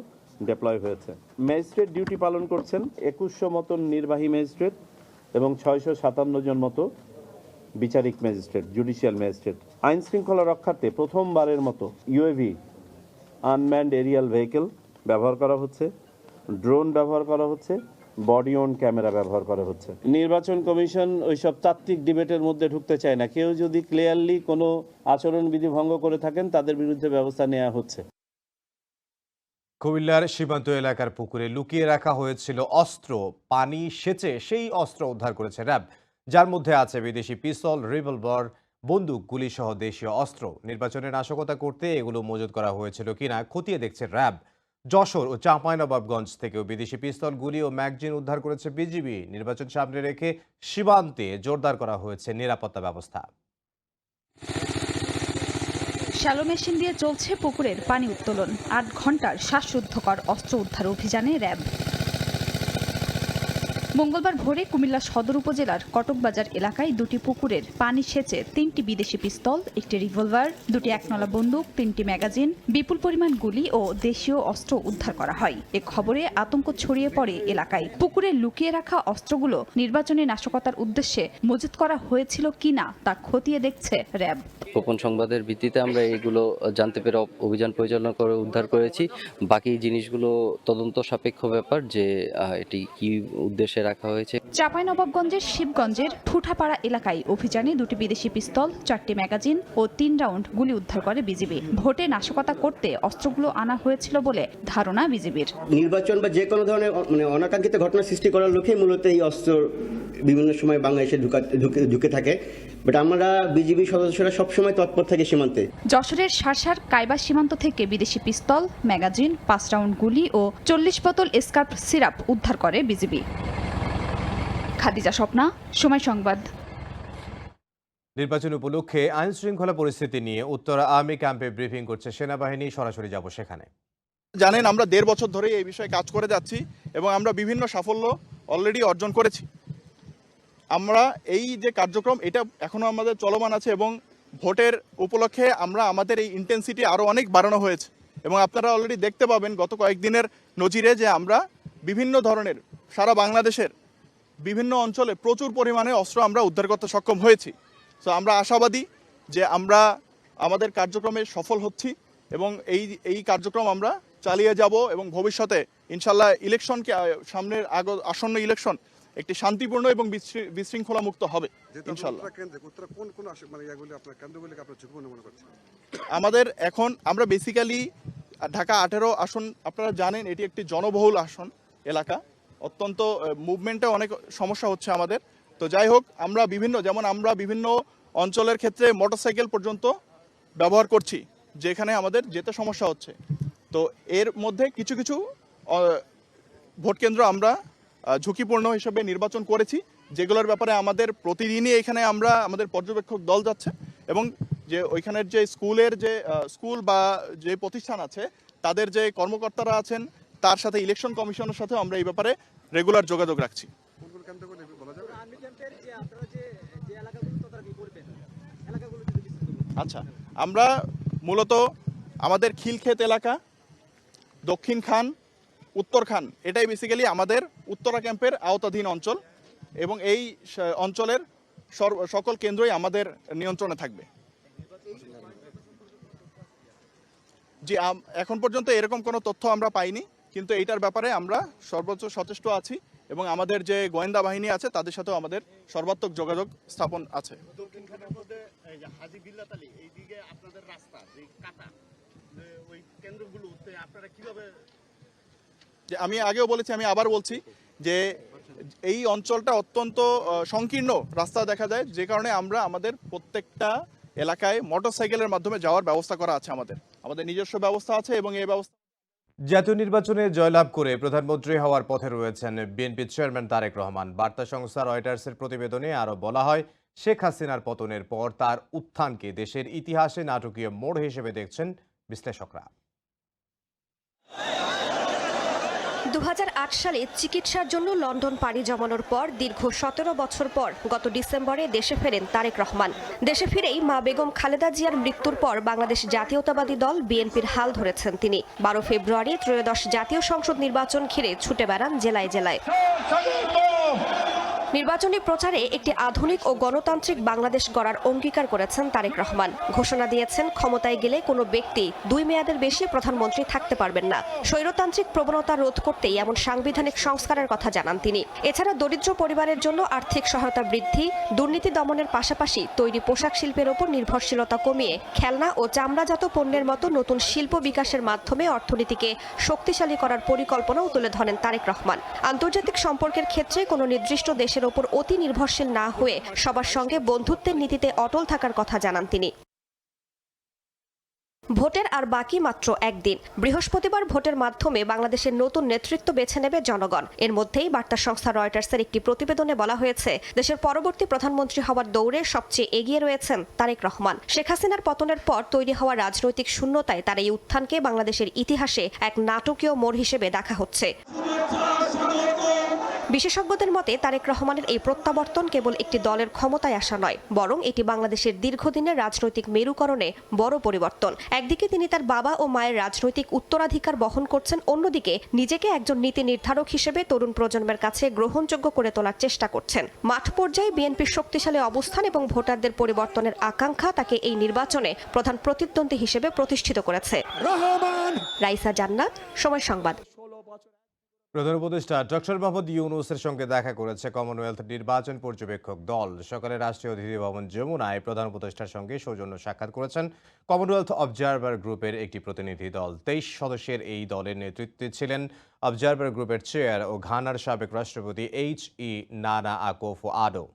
Speaker 17: ডেপ্লয় হয়েছে। ম্যাজিস্ট্রেট ডিউটি পালন করছেন 2100 মতন নির্বাহী ম্যাজিস্ট্রেট এবং 657 জন মতো বিচারিক ম্যাজিস্ট্রেট, জুডিশিয়াল ম্যাজিস্ট্রেট। আইন শৃঙ্খলা রক্ষার্থে প্রথমবারের মতো ইউএভি, আনম্যান্ড এরিয়াল ভেহিকেল ব্যবহার করা হচ্ছে, ড্রোন ব্যবহার করা হচ্ছে, বডি ওন ক্যামেরা ব্যবহার করা হচ্ছে। নির্বাচন কমিশন ওইসব তাত্ত্বিক ডিবেটের মধ্যে ঢুকতে চায় না। কেউ যদি ক্লিয়ারলি কোনো আচরণবিধি ভঙ্গ করে থাকেন তাদের বিরুদ্ধে ব্যবস্থা নেওয়া হচ্ছে।
Speaker 1: কুমিল্লার সীমান্ত এলাকার পুকুরে লুকিয়ে রাখা হয়েছিল অস্ত্র, পানি সেচে সেই অস্ত্র উদ্ধার করেছে র্যাব, যার মধ্যে আছে বিদেশি পিস্তল, রিভলভার, বন্দুক, গুলি সহ দেশীয় অস্ত্র। নির্বাচনে নাশকতা করতে এগুলো মজুত করা হয়েছিল কিনা খতিয়ে দেখছে র্যাব। যশোর ও চাঁপাইনবাবগঞ্জ থেকেও বিদেশি পিস্তল, গুলি ও ম্যাগজিন উদ্ধার করেছে বিজিবি। নির্বাচন সামনে রেখে সীমান্তে জোরদার করা হয়েছে নিরাপত্তা ব্যবস্থা।
Speaker 9: শ্যালো মেশিন দিয়ে চলছে পুকুরের পানি উত্তোলন। 8 ঘন্টার শ্বাসরুদ্ধকর অস্ত্র উদ্ধার অভিযানে র্যাব। মঙ্গলবার ভোরে কুমিল্লা সদর উপজেলার কটকবাজার এলাকায় 2টি পুকুরের পানি সেচে 3টি বিদেশি পিস্তল, 1টি রিভলভার, 2টি একনলা বন্দুক, 3টি ম্যাগাজিন, বিপুল পরিমাণ গুলি ও দেশীয় অস্ত্র উদ্ধার করা হয়। এ খবরে আতঙ্ক ছড়িয়ে পড়ে এলাকায়। পুকুরে লুকিয়ে রাখা অস্ত্রগুলো নির্বাচনী নাশকতার উদ্দেশ্যে মজুত করা হয়েছিল কিনা তা খতিয়ে দেখছে র্যাব।
Speaker 18: গোপন সংবাদের ভিত্তিতে আমরা এগুলো জানতে পেরে অভিযান পরিচালনা করে উদ্ধার করেছি। বাকি জিনিসগুলো তদন্ত সাপেক্ষ ব্যাপার যে এটি কি উদ্দেশ্যে রাখা হয়েছে।
Speaker 9: চাঁপাইনবাবগঞ্জের শিবগঞ্জের ঠুঠাপাড়া এলাকায় অভিযানে 2টি বিদেশি পিস্তল, 4টি ম্যাগাজিন ও 3 রাউন্ড গুলি উদ্ধার করে বিজিবি। ভোটে নাশকতা করতে অস্ত্রগুলো আনা হয়েছিল বলে ধারণা বিজিবির।
Speaker 19: নির্বাচন বা যে কোনো ধরনের অনাকাঙ্ক্ষিত ঘটনা সৃষ্টি করার লক্ষ্যে মূলত এই অস্ত্র বিভিন্ন সময় বাংলাদেশে ঢুকে থাকে। বাট আমরা বিজিবি সদস্যরা সবসময় তৎপর থাকে সীমান্তে।
Speaker 9: যশোরের সারসার কাইবা সীমান্ত থেকে বিদেশি পিস্তল, ম্যাগাজিন, 5 রাউন্ড গুলি ও 40 বোতল স্কার্প সিরাপ উদ্ধার করে বিজিবি। খাদিজা স্বপ্না, সময় সংবাদ।
Speaker 1: নির্বাচন উপলক্ষে আইন শৃঙ্খলা পরিস্থিতি নিয়ে উত্তরা আর্মি ক্যাম্পে ব্রিফিং করছে সেনাবাহিনী। সরাসরি যাব সেখানে।
Speaker 20: জানেন আমরা 1.5 বছর ধরে এই বিষয়ে কাজ করে যাচ্ছি এবং আমরা বিভিন্ন সাফল্য অলরেডি অর্জন করেছি। আমরা এই যে কার্যক্রম এটা এখনো আমাদের চলমান আছে এবং ভোটের উপলক্ষে আমরা আমাদের এই ইন্টেন্সিটি আরও অনেক বাড়ানো হয়েছে এবং আপনারা অলরেডি দেখতে পাবেন গত কয়েকদিনের নজিরে যে আমরা বিভিন্ন ধরনের সারা বাংলাদেশের বিভিন্ন অঞ্চলে প্রচুর পরিমাণে অস্ত্র আমরা উদ্ধার করতে সক্ষম হয়েছি। সো আমরা আশাবাদী যে আমরা আমাদের কার্যক্রমে সফল হচ্ছি এবং এই কার্যক্রম আমরা চালিয়ে যাব এবং ভবিষ্যতে ইনশাল্লাহ ইলেকশনকে সামনের আসন্ন ইলেকশন একটি শান্তিপূর্ণ এবং বিশৃঙ্খলা মুক্ত হবে ইনশাআল্লাহ। আমাদের এখন আমরা বেসিক্যালি ঢাকা 18 আসন, আপনারা জানেন এটি একটি জনবহুল আসন এলাকা, অত্যন্ত মুভমেন্টে অনেক সমস্যা হচ্ছে আমাদের। তো যাই হোক, আমরা বিভিন্ন অঞ্চলের ক্ষেত্রে মোটরসাইকেল পর্যন্ত ব্যবহার করছি যেখানে আমাদের যেতে সমস্যা হচ্ছে। তো এর মধ্যে কিছু কিছু ভোট কেন্দ্র আমরা ঝুঁকিপূর্ণ হিসেবে নির্বাচন করেছি, যেগুলোর ব্যাপারে আমাদের প্রতিদিনই এখানে আমাদের পর্যবেক্ষক দল যাচ্ছে এবং যে ওইখানের যে স্কুল বা যে প্রতিষ্ঠান আছে তাদের যে কর্মকর্তারা আছেন তার সাথে ইলেকশন কমিশনের সাথে আমরা এই ব্যাপারে রেগুলার যোগাযোগ রাখছি। আচ্ছা, আমরা মূলত আমাদের খিলক্ষেত এলাকা, দক্ষিণ খান, উত্তর খান, এটাই বেসিক্যালি আমাদের উত্তরা ক্যাম্পের আওতাধীন অঞ্চল এবং এই অঞ্চলের সকল কেন্দ্রই আমাদের নিয়ন্ত্রণে থাকবে। জি, এখন পর্যন্ত এরকম কোনো তথ্য আমরা পাইনি, কিন্তু এইটার ব্যাপারে আমরা সর্বোচ্চ সচেষ্ট আছি এবং আমাদের যে গোয়েন্দা বাহিনী আছে তাদের সাথেও আমাদের সর্বাত্মক যোগাযোগ স্থাপন আছে। যে আমি আগেও বলেছি, আমি আবার বলছি যে এই অঞ্চলটা অত্যন্ত সংকীর্ণ রাস্তা দেখা যায়, যে কারণে আমরা আমাদের প্রত্যেকটা এলাকায় মোটরসাইকেলের মাধ্যমে যাওয়ার ব্যবস্থা করা আছে, আমাদের নিজস্ব ব্যবস্থা আছে এবং এই ব্যবস্থা।
Speaker 1: জাতীয় নির্বাচনে জয়লাভ করে প্রধানমন্ত্রী হওয়ার পথে রয়েছেন বিএনপি চেয়ারম্যান তারেক রহমান। বার্তা সংস্থা রয়টার্সের প্রতিবেদনে আরও বলা হয়, শেখ হাসিনার পতনের পর তার উত্থানকে দেশের ইতিহাসে নাটকীয় মোড় হিসেবে দেখছেন বিশ্লেষকরা।
Speaker 21: 2008 সালে চিকিৎসার জন্য লন্ডন পাড়ি জমানোর পর দীর্ঘ 17 বছর পর গত ডিসেম্বরে দেশে ফেরেন তারেক রহমান। দেশে ফিরেই মা বেগম খালেদা জিয়ার মৃত্যুর পর বাংলাদেশ জাতীয়তাবাদী দল বিএনপির হাল ধরেছেন তিনি। 12 ফেব্রুয়ারি ত্রয়োদশ জাতীয় সংসদ নির্বাচন ঘিরে ছুটে বেড়ান জেলায় জেলায়। নির্বাচনী প্রচারে একটি আধুনিক ও গণতান্ত্রিক বাংলাদেশ গড়ার অঙ্গীকার করেছেন তারেক রহমান। ঘোষণা দিয়েছেন, ক্ষমতায় গেলে কোনো ব্যক্তি 2 মেয়াদের বেশি প্রধানমন্ত্রী থাকতে পারবেন না। স্বৈরতান্ত্রিক প্রবণতা রোধ করতেই এমন সাংবিধানিক সংস্কারের কথা জানান তিনি। এছাড়া দরিদ্র পরিবারের জন্য আর্থিক সহায়তা বৃদ্ধি, দুর্নীতি দমনের পাশাপাশি তৈরি পোশাক শিল্পের ওপর নির্ভরশীলতা কমিয়ে খেলনা ও চামড়াজাত পণ্যের মতো নতুন শিল্প বিকাশের মাধ্যমে অর্থনীতিকে শক্তিশালী করার পরিকল্পনাও তুলে ধরেন তারেক রহমান। আন্তর্জাতিক সম্পর্কের ক্ষেত্রে কোনো নির্দিষ্ট দেশের ওপর অতি নির্ভরশীল না হয়ে সবার সঙ্গে বন্ধুত্বের নীতিতে অটল থাকার কথা জানান তিনি। ভোটের আর বাকি মাত্র একদিন। বৃহস্পতিবার ভোটের মাধ্যমে বাংলাদেশের নতুন নেতৃত্ব বেছে নেবে জনগণ। এর মধ্যেই বার্তা সংস্থা রয়টার্সের একটি প্রতিবেদনে বলা হয়েছে, দেশের পরবর্তী প্রধানমন্ত্রী হওয়ার দৌড়ে সবচেয়ে এগিয়ে রয়েছেন তারেক রহমান। শেখ হাসিনার পতনের পর তৈরি হওয়া রাজনৈতিক শূন্যতায় তার এই উত্থানকে বাংলাদেশের ইতিহাসে এক নাটকীয় মোড় হিসেবে দেখা হচ্ছে। বিশেষজ্ঞদের মতে তারেক রহমানের এই প্রত্যাবর্তন কেবল একটি দলের ক্ষমতায় আসা নয়, বরং এটি বাংলাদেশের দীর্ঘদিনের রাজনৈতিক মেরুকরণে বড় পরিবর্তন। একদিকে তিনি তার বাবা ও মায়ের রাজনৈতিক উত্তরাধিকার বহন করছেন, অন্যদিকে নিজেকে একজন নীতি নির্ধারক হিসেবে তরুণ প্রজন্মের কাছে গ্রহণযোগ্য করে তোলার চেষ্টা করছেন। মাঠ পর্যায়ে বিএনপির শক্তিশালী অবস্থান এবং ভোটারদের পরিবর্তনের আকাঙ্ক্ষা তাকে এই নির্বাচনে প্রধান প্রতিদ্বন্দ্বী হিসেবে প্রতিষ্ঠিত করেছে। রাইসা জান্নাত, সময় সংবাদ।
Speaker 1: প্রধান উপদেষ্টা ডক্টর মোহাম্মদ ইউনূসের সঙ্গে দেখা করেছে কমনওয়েলথ নির্বাচন পর্যবেক্ষক দল। সকালে রাষ্ট্রীয় অতিথি ভবন যমুনায় প্রধান উপদেষ্টার সঙ্গে সৌজন্য সাক্ষাৎ করেছেন কমনওয়েলথ অবজারভার গ্রুপের একটি প্রতিনিধি দল। 23 সদস্যের এই দলের নেতৃত্বে ছিলেন অবজারভার গ্রুপের চেয়ার ও ঘানার সাবেক রাষ্ট্রপতি H.E. নানা আকোফো-আডো।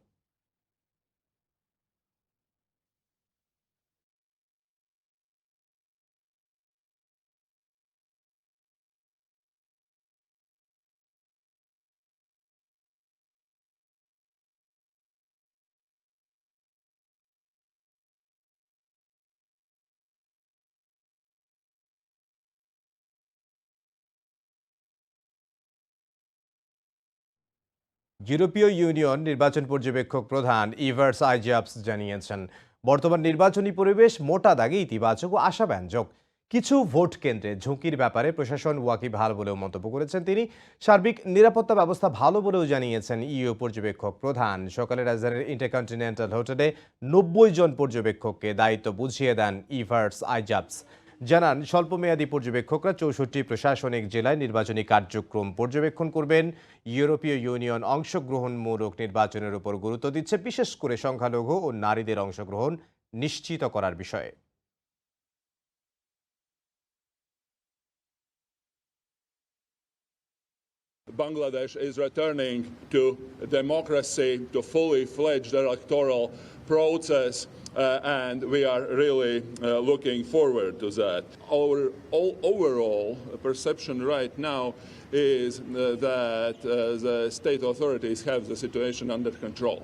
Speaker 1: ইউরোপীয় ইউনিয়ন নির্বাচন পর্যবেক্ষক প্রধান ইভার্স আইজাবস জানিয়েছেন, বর্তমান নির্বাচনী পরিবেশ মোটা দাগে ইতিবাচক ও আশাব্যঞ্জক। কিছু ভোট কেন্দ্রে ঝুঁকির ব্যাপারে প্রশাসন ওয়াকিবহাল বলেও মন্তব্য করেছেন তিনি। সার্বিক নিরাপত্তা ব্যবস্থা ভালো বলেও জানিয়েছেন ইউ পর্যবেক্ষক প্রধান। সকালে রাজধানীর ইন্টারকন্টিনেন্টাল হোটেলে 90 জন পর্যবেক্ষককে দায়িত্ব বুঝিয়ে দেন ইভার্স আইজাবস। জানান স্বল্পমেয়াদী পর্যবেক্ষকরা 64 প্রশাসনিক জেলায় নির্বাচনী কার্যক্রম পর্যবেক্ষণ করবেন। ইউরোপীয় ইউনিয়ন অংশগ্রহণমূলক নির্বাচনের উপর গুরুত্ব দিচ্ছে, বিশেষ করে সংখ্যালঘু ও নারীদের অংশগ্রহণ নিশ্চিত করার বিষয়ে।
Speaker 3: Bangladesh is returning to democracy, to fully fledged electoral process, and we are really looking forward to that. Our overall perception right now is that the state authorities have the situation under control.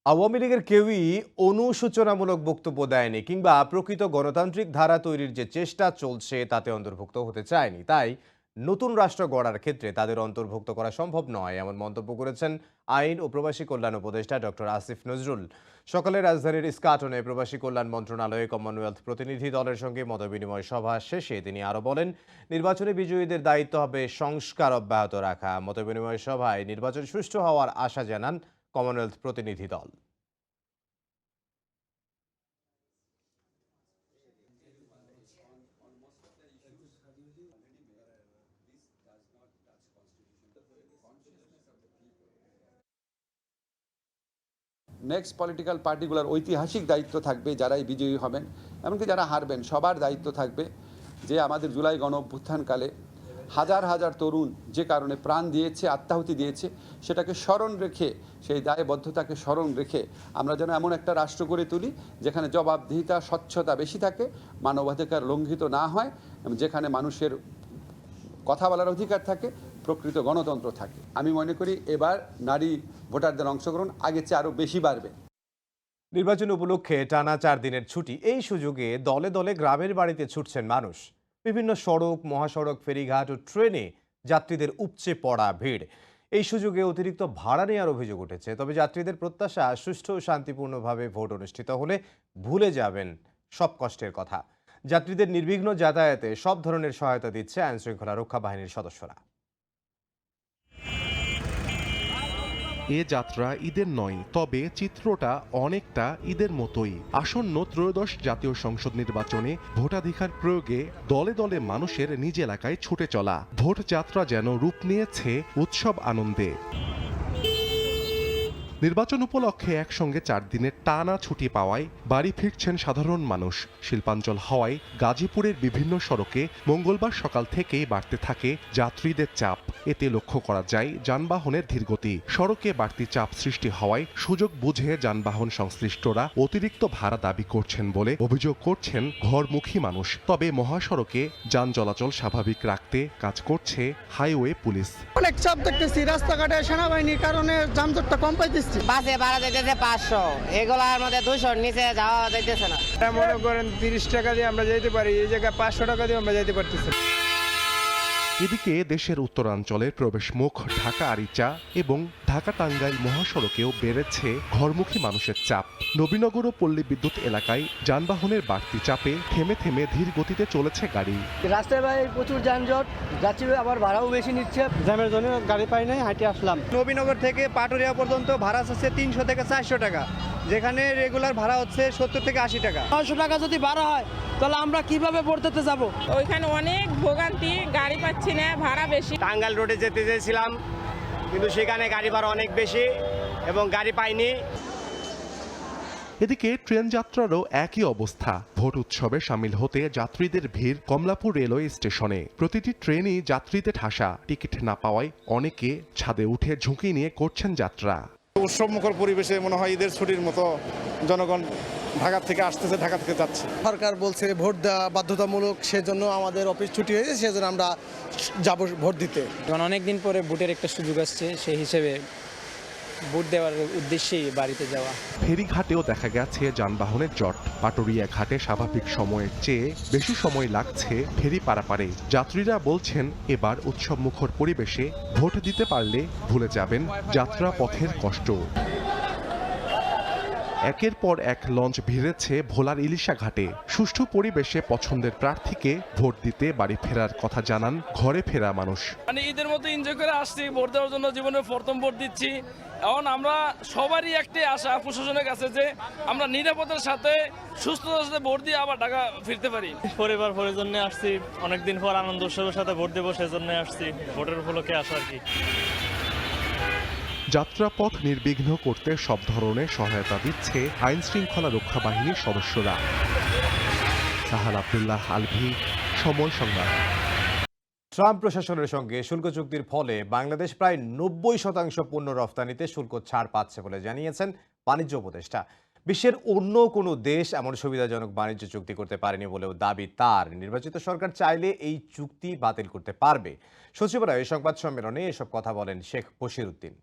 Speaker 1: Awami লীগের কেউই অনুসূচনামূলক বক্তব্য দেয়নি কিংবা প্রকৃত গণতান্ত্রিক ধারা তৈরির যে চেষ্টা চলছে তাতে অন্তর্ভুক্ত হতে চায়নি, তাই নতুন রাষ্ট্র গড়ার ক্ষেত্রে তাদের অন্তর্ভুক্ত করা সম্ভব নয়, এমন মন্তব্য করেছেন আইন ও প্রবাসী কল্যাণ উপদেষ্টা ডক্টর আসিফ নজরুল। সকালে রাজধানীর ইস্কাটনে প্রবাসী কল্যাণ মন্ত্রণালয়ে কমনওয়েলথ প্রতিনিধি দলের সঙ্গে মতবিনিময় সভা শেষে তিনি আরও বলেন, নির্বাচনে বিজয়ীদের দায়িত্ব হবে সংস্কার অব্যাহত রাখা। মতবিনিময় সভায় নির্বাচন সুষ্ঠু হওয়ার আশা জানান কমনওয়েলথ প্রতিনিধি দল।
Speaker 22: নেক্সট পলিটিক্যাল পার্টিগুলোর ঐতিহাসিক দায়িত্ব থাকবে, যারাই বিজয়ী হবেন এমনকি যারা হারবেন সবার দায়িত্ব থাকবে যে আমাদের জুলাই গণ অভ্যুত্থানকালে হাজার হাজার তরুণ যে কারণে প্রাণ দিয়েছে, আত্মাহুতি দিয়েছে, সেটাকে স্মরণ রেখে, সেই দায়বদ্ধতাকে স্মরণ রেখে আমরা যেন এমন একটা রাষ্ট্র গড়ে তুলি যেখানে জবাবদিহিতা, স্বচ্ছতা বেশি থাকে, মানবাধিকার লঙ্ঘিত না হয়, যেখানে মানুষের কথা বলার অধিকার থাকে, প্রকৃত গণতন্ত্র থাকে। আমি মনে করি এবার নারী ভোটারদের অংশগ্রহণ আগের চেয়ে আরও বেশি বাড়বে।
Speaker 1: নির্বাচন উপলক্ষে টানা 4 দিনের ছুটি, এই সুযোগে দলে দলে গ্রামের বাড়িতে ছুটছেন মানুষ। বিভিন্ন সড়ক, মহাসড়ক, ফেরিঘাট ও ট্রেনে যাত্রীদের উপচে পড়া ভিড়। এই সুযোগে অতিরিক্ত ভাড়া নেওয়ার অভিযোগ উঠেছে। তবে যাত্রীদের প্রত্যাশা, সুষ্ঠু ও শান্তিপূর্ণভাবে ভোট অনুষ্ঠিত হলে ভুলে যাবেন সব কষ্টের কথা। যাত্রীদের নির্বিঘ্ন যাতায়াতে সব ধরনের সহায়তা দিচ্ছে আইনশৃঙ্খলা রক্ষা বাহিনীর সদস্যরা।
Speaker 23: এ যাত্রা ঈদের নয়, তবে চিত্রটা অনেকটা ঈদের মতোই। আসন্ন ত্রয়োদশ জাতীয় সংসদ নির্বাচনে ভোটাধিকার প্রয়োগে দলে দলে মানুষের নিজ এলাকায় ছুটে চলা। ভোট যাত্রা যেন রূপ নিয়েছে উৎসব আনন্দে। নির্বাচন উপলক্ষে একসঙ্গে 4 দিনের টানা ছুটি পাওয়ায় বাড়ি ফিরছেন সাধারণ মানুষ। শিল্পাঞ্চল হওয়ায় গাজীপুরের বিভিন্ন সড়কে মঙ্গলবার সকাল থেকেই বাড়তে থাকে যাত্রীদের চাপ। এতে লক্ষ্য করা যায় যানবাহনের ধীরগতি। সড়কে বাড়তি চাপ সৃষ্টি হওয়ায় সুযোগ বুঝে যানবাহন সংশ্লিষ্টরা অতিরিক্ত ভাড়া দাবি করছেন বলে অভিযোগ করছেন ঘরমুখী মানুষ। তবে মহাসড়কে যান চলাচল স্বাভাবিক রাখতে কাজ করছে হাইওয়ে পুলিশ।
Speaker 12: অনেক চাপ দেখতেছি রাস্তাঘাটে, সেনাবাহিনীর কারণে যানজটটা কম পাইতেছি।
Speaker 24: বাসে ভাড়া যাইতেছে 500, এগুলার মধ্যে 200 নিচে যাওয়া যাইতেছে না।
Speaker 12: মনে করেন 30 টাকা দিয়ে আমরা যাইতে পারি, এই জায়গায় 500 টাকা দিয়ে আমরা যাইতে পারতেছি।
Speaker 23: এদিকে দেশের উত্তরাঞ্চলের প্রবেশ মুখ ঢাকা আরিচা এবং ঢাকা টাঙ্গাইল মহাসড়কেও বেড়েছে ঘরমুখী মানুষের চাপ। নবীনগর ও পল্লী বিদ্যুৎ এলাকায় যানবাহনের বাড়তি চাপে থেমে থেমে ধীর গতিতে চলেছে গাড়ি।
Speaker 25: রাস্তায় ভাই প্রচুর যানজট, যাত্রী আবার ভাড়াও বেশি নিচ্ছে।
Speaker 12: জ্যামের জন্য গাড়ি পাই নাই, হাঁটে আসলাম। নবীনগর থেকে পাটুরিয়া পর্যন্ত ভাড়া আছে 300 থেকে 400 টাকা, যেখানে রেগুলার ভাড়া হচ্ছে 70 থেকে 80 টাকা।
Speaker 25: 900 টাকা যদি ভাড়া হয় তাহলে আমরা কিভাবে পড়তে যাব?
Speaker 26: ওইখানে অনেক ভোগান্তি, গাড়ি পাচ্ছি না, ভাড়া বেশি।
Speaker 25: টাঙ্গাইল রোডে যেতে চেয়েছিলাম কিন্তু সেখানে গাড়ি ভাড়া অনেক বেশি এবং গাড়ি পাইনি।
Speaker 23: এদিকে ট্রেন যাত্রারও একই অবস্থা। ভোট উৎসবে সামিল হতে যাত্রীদের ভিড় কমলাপুর রেলওয়ে স্টেশনে। প্রতিটি ট্রেনই যাত্রীদের ঠাসা। টিকিট না পাওয়ায় অনেকে ছাদে উঠে ঝুঁকি নিয়ে করছেন যাত্রা।
Speaker 12: উৎসবমুখর পরিবেশে মনে হয় ঈদের ছুটির মতো জনগণ ঢাকা থেকে আসতেছে, ঢাকা থেকে যাচ্ছে।
Speaker 25: সরকার বলছে ভোট দেওয়া বাধ্যতামূলক, সেজন্য আমাদের অফিস ছুটি হয়েছে, সেজন্য আমরা যাব ভোট দিতে।
Speaker 27: কারণ অনেকদিন পরে ভোটের একটা সুযোগ আসছে, সেই হিসেবে ভোট দেওয়ার উদ্দেশ্যেই বাড়িতে যাওয়া।
Speaker 23: ফেরিঘাটেও দেখা গেছে যানবাহনের জট। পাটুরিয়া ঘাটে স্বাভাবিক সময়ের চেয়ে বেশি সময় লাগছে ফেরি পারাপারে। যাত্রীরা বলছেন এবার উৎসব মুখর পরিবেশে ভোট দিতে পারলে ভুলে যাবেন যাত্রা পথের কষ্ট। একের পর এক লঞ্চ ভিড়েছে ভোলার ইলিশা ঘাটে। সুষ্ঠু পরিবেশে পছন্দের প্রার্থীকে ভোট দিতে বাড়ি ফেরার কথা জানান ঘরে ফেরা মানুষ।
Speaker 2: মানে ঈদের মতো এনজয় করে আসছি, ভোট দেওয়ার জন্য জীবনে প্রথম ভোট দিচ্ছি। এখন আমরা সবারই একটাই আশা প্রশাসনের কাছে যে আমরা নিরাপত্তার সাথে সুস্থতার সাথে ভোট দিয়ে আবার ঢাকা ফিরতে পারি।
Speaker 4: পরিবার জন্য আসছি, অনেকদিন পর আনন্দ উৎসবের সাথে ভোট দেবো, সেজন্য আসছি, ভোটের উপলক্ষে আসা আর কি।
Speaker 23: যাত্রাপথ নির্বিঘ্ন করতে সব ধরনের সহায়তা দিচ্ছে আইন শৃঙ্খলা রক্ষা বাহিনীর সদস্যরা। সাহাল আব্দুল্লাহ আলভি, সময় সংবাদ।
Speaker 1: ট্রাম্প প্রশাসনের সঙ্গে শুল্ক চুক্তির ফলে বাংলাদেশ প্রায় 90% পণ্য রফতানিতে শুল্ক ছাড় পাচ্ছে বলে জানিয়েছেন বাণিজ্য উপদেষ্টা। বিশ্বের অন্য কোনো দেশ এমন সুবিধাজনক বাণিজ্য চুক্তি করতে পারেনি বলেও দাবি তার। নির্বাচিত সরকার চাইলে এই চুক্তি বাতিল করতে পারবে। সচিবালয়ে সংবাদ সম্মেলনে এসব কথা বলেন শেখ বশিরউদ্দিন।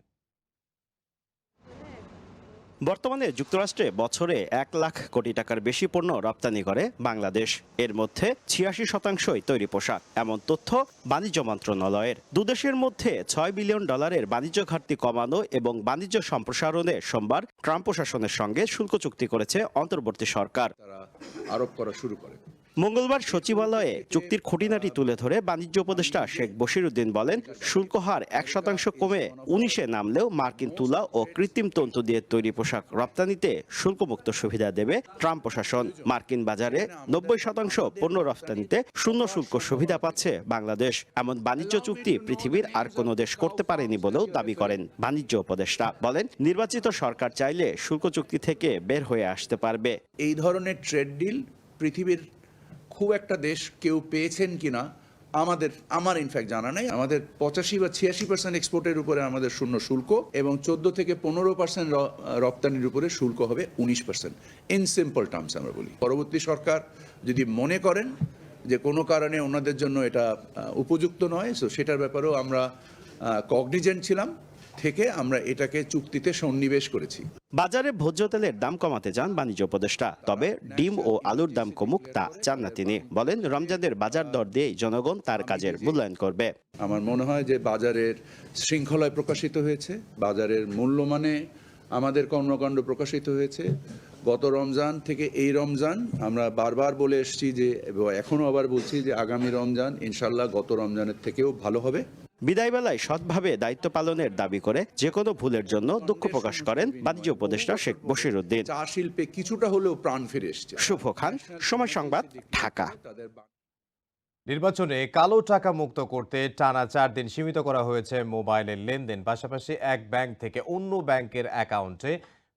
Speaker 5: বর্তমানে যুক্তরাষ্ট্রে বছরে 1 লাখ কোটি টাকার বেশি পণ্য রপ্তানি করে বাংলাদেশ। এর মধ্যে 86%ই তৈরি পোশাক, এমন তথ্য বাণিজ্য মন্ত্রণালয়ের। দুদেশের মধ্যে $6 বিলিয়ন বাণিজ্য ঘাটতি কমানো এবং বাণিজ্য সম্প্রসারণে সোমবার ট্রাম্প প্রশাসনের সঙ্গে শুল্ক চুক্তি করেছে অন্তর্বর্তী সরকার।
Speaker 6: আরোপ করা শুরু করে।
Speaker 5: মঙ্গলবার সচিবালয়ে চুক্তির খুঁটিনাটি তুলে ধরে বাণিজ্য উপদেষ্টা শেখ বশিরউদ্দিন বলেন, শুল্ক হার 1% কমে 19-এ নামলেও মার্কিন তুলা ও কৃত্রিম তন্তু দিয়ে তৈরি পোশাক রপ্তানিতে শুল্কমুক্ত সুবিধা দেবে ট্রাম্প প্রশাসন। মার্কিন বাজারে 90% পণ্য রপ্তানিতে শূন্য শুল্ক সুবিধা পাচ্ছে বাংলাদেশ। এমন বাণিজ্য চুক্তি পৃথিবীর আর কোনো দেশ করতে পারেনি বলেও দাবি করেন বাণিজ্য উপদেষ্টা। বলেন, নির্বাচিত সরকার চাইলে শুল্ক চুক্তি থেকে বের হয়ে আসতে পারবে।
Speaker 6: এই ধরনের ট্রেড ডিল পৃথিবীর খুব একটা দেশ কেউ পেয়েছেন কিনা আমার ইনফ্যাক্ট জানা নাই। আমাদের 85 বা 86% এক্সপোর্টের উপরে আমাদের শূন্য শুল্ক এবং 14 থেকে 15% রপ্তানির উপরে শুল্ক হবে 19%। ইন সিম্পল টার্মস আমরা বলি, পরবর্তী সরকার যদি মনে করেন যে কোনো কারণে ওনাদের জন্য এটা উপযুক্ত নয়, সো সেটার ব্যাপারেও আমরা কগনিজেন্ট ছিলাম থেকে আমরা এটাকে চুক্তিতে সন্নিবেশ করেছি।
Speaker 5: বাজারে ভোজ্য তেলের দাম কমাতে চান বাণিজ্য উপদেষ্টা, তবে ডিম ও আলুর দাম কমুক তা চান না তিনি। বলেন, রমজানের বাজার দর দিয়েই জনগণ তার কাজের মূল্যায়ন করবে।
Speaker 6: আমার মনে হয় যে বাজারের শৃঙ্খলায় প্রকাশিত হয়েছে, বাজারের মূল্যমানে আমাদের কর্মকাণ্ড প্রকাশিত হয়েছে। গত রমজান থেকে এই রমজান আমরা বারবার বলে এসেছি যে, এখনো আবার বলছি যে আগামী রমজান ইনশাল্লাহ গত রমজানের থেকেও ভালো হবে।
Speaker 5: বিদায় বেলায় সৎভাবে দায়িত্ব পালনের দাবি করে যে কোনো ভুলের জন্য দুঃখ প্রকাশ করেন বাণিজ্য উপদেষ্টা শেখ বশিরউদ্দিন।
Speaker 6: চা শিল্পে কিছুটা হলেও প্রাণ ফিরে এসেছে।
Speaker 5: শুভ খান, সময় সংবাদ, ঢাকা।
Speaker 1: নির্বাচনে কালো টাকা মুক্ত করতে টানা 4 দিন সীমিত করা হয়েছে মোবাইলের লেনদেন। পাশাপাশি এক ব্যাংক থেকে অন্য ব্যাংকের অ্যাকাউন্টে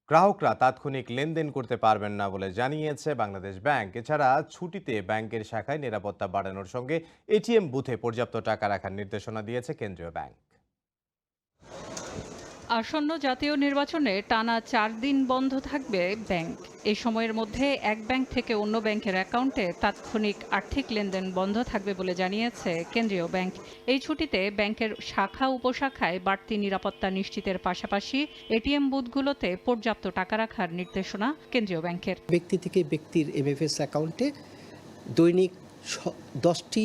Speaker 1: গ্রাহকরা তাৎক্ষণিক লেনদেন করতে পারবেন না বলে জানিয়েছে বাংলাদেশ ব্যাংক। এছাড়া ছুটিতে ব্যাংকের শাখায় নিরাপত্তা বাড়ানোর সঙ্গে এটিএম বুথে পর্যাপ্ত টাকা রাখার নির্দেশনা দিয়েছে কেন্দ্রীয় ব্যাংক।
Speaker 7: আসন্ন জাতীয় নির্বাচনে টানা 4 দিন বন্ধ থাকবে ব্যাংক। এই সময়ের মধ্যে এক ব্যাংক থেকে অন্য ব্যাংকের অ্যাকাউন্টে তাৎক্ষণিক আর্থিক লেনদেন বন্ধ থাকবে বলে জানিয়েছে কেন্দ্রীয় ব্যাংক। এই ছুটিতে ব্যাংকের শাখা উপশাখায় বাড়তি নিরাপত্তা নিশ্চিতের পাশাপাশি এটিএম বুথগুলোতে পর্যাপ্ত টাকা রাখার নির্দেশনা কেন্দ্রীয় ব্যাংকের।
Speaker 8: ব্যক্তি থেকে ব্যক্তির এমএফএস অ্যাকাউন্টে দৈনিক 10টি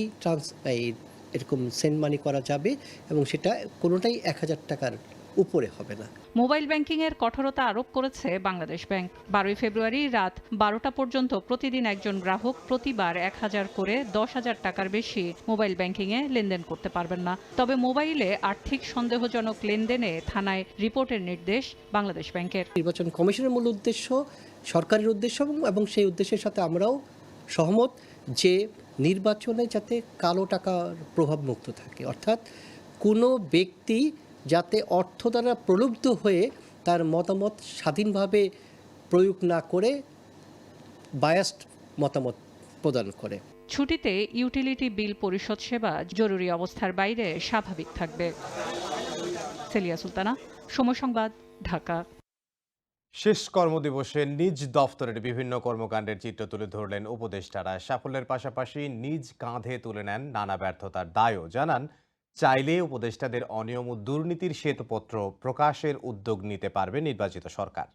Speaker 8: এরকম সেন্ড মানি করা যাবে এবং সেটা কোনোটাই 1000 টাকার উপরে হবে না।
Speaker 7: মোবাইল ব্যাংকিংয়ের কঠোরতা আরোপ করেছে বাংলাদেশ ব্যাংক। 12 ফেব্রুয়ারি রাত 12টা পর্যন্ত প্রতিদিন একজন গ্রাহক প্রতিবার 1000 করে 10,000 টাকার বেশি মোবাইল ব্যাংকিংয়ে লেনদেন করতে পারবেন না। তবে মোবাইলে আর্থিক সন্দেহজনক লেনদেনে থানায় রিপোর্টের নির্দেশ বাংলাদেশ ব্যাংকের।
Speaker 8: নির্বাচন কমিশনের মূল উদ্দেশ্য সরকারের উদ্দেশ্য এবং সেই উদ্দেশ্যের সাথে আমরাও সহমত যে নির্বাচনে যাতে কালো টাকার প্রভাব মুক্ত থাকে, অর্থাৎ কোনো ব্যক্তি যাতে অর্থ দ্বারা প্রলুব্ধ হয়ে তার মতামত স্বাধীনভাবে প্রয়োগ না করে বায়াসড মতামত প্রদান করে।
Speaker 7: ছুটিতে ইউটিলিটি বিল পরিশোধ সেবা জরুরি অবস্থার বাইরে স্বাভাবিক থাকবে। সেলিয়া সুলতানা, সময় সংবাদ, ঢাকা।
Speaker 1: শেষ কর্মদিবসে নিজ দফতরের বিভিন্ন কর্মকাণ্ডের চিত্র তুলে ধরলেন উপদেষ্টারা। সাফল্যের পাশাপাশি নিজ কাঁধে তুলে নেন নানা ব্যর্থতার দায়ও। জানান, চাইলে উপদেষ্টাদের অনিয়ম ও দুর্নীতির শ্বেতপত্র প্রকাশের উদ্যোগ নিতে পারবে নির্বাচিত সরকার।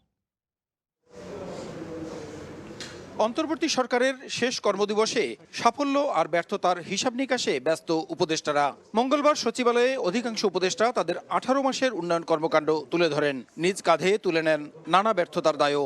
Speaker 10: অন্তর্বর্তী সরকারের শেষ কর্মদিবসে সাফল্য আর ব্যর্থতার হিসাব নিকাশে ব্যস্ত উপদেষ্টারা। মঙ্গলবার সচিবালয়ে অধিকাংশ উপদেষ্টা তাদের 18 মাসের উন্নয়ন কর্মকাণ্ড তুলে ধরেন। নিজ কাঁধে তুলে নেন নানা ব্যর্থতার দায়ও।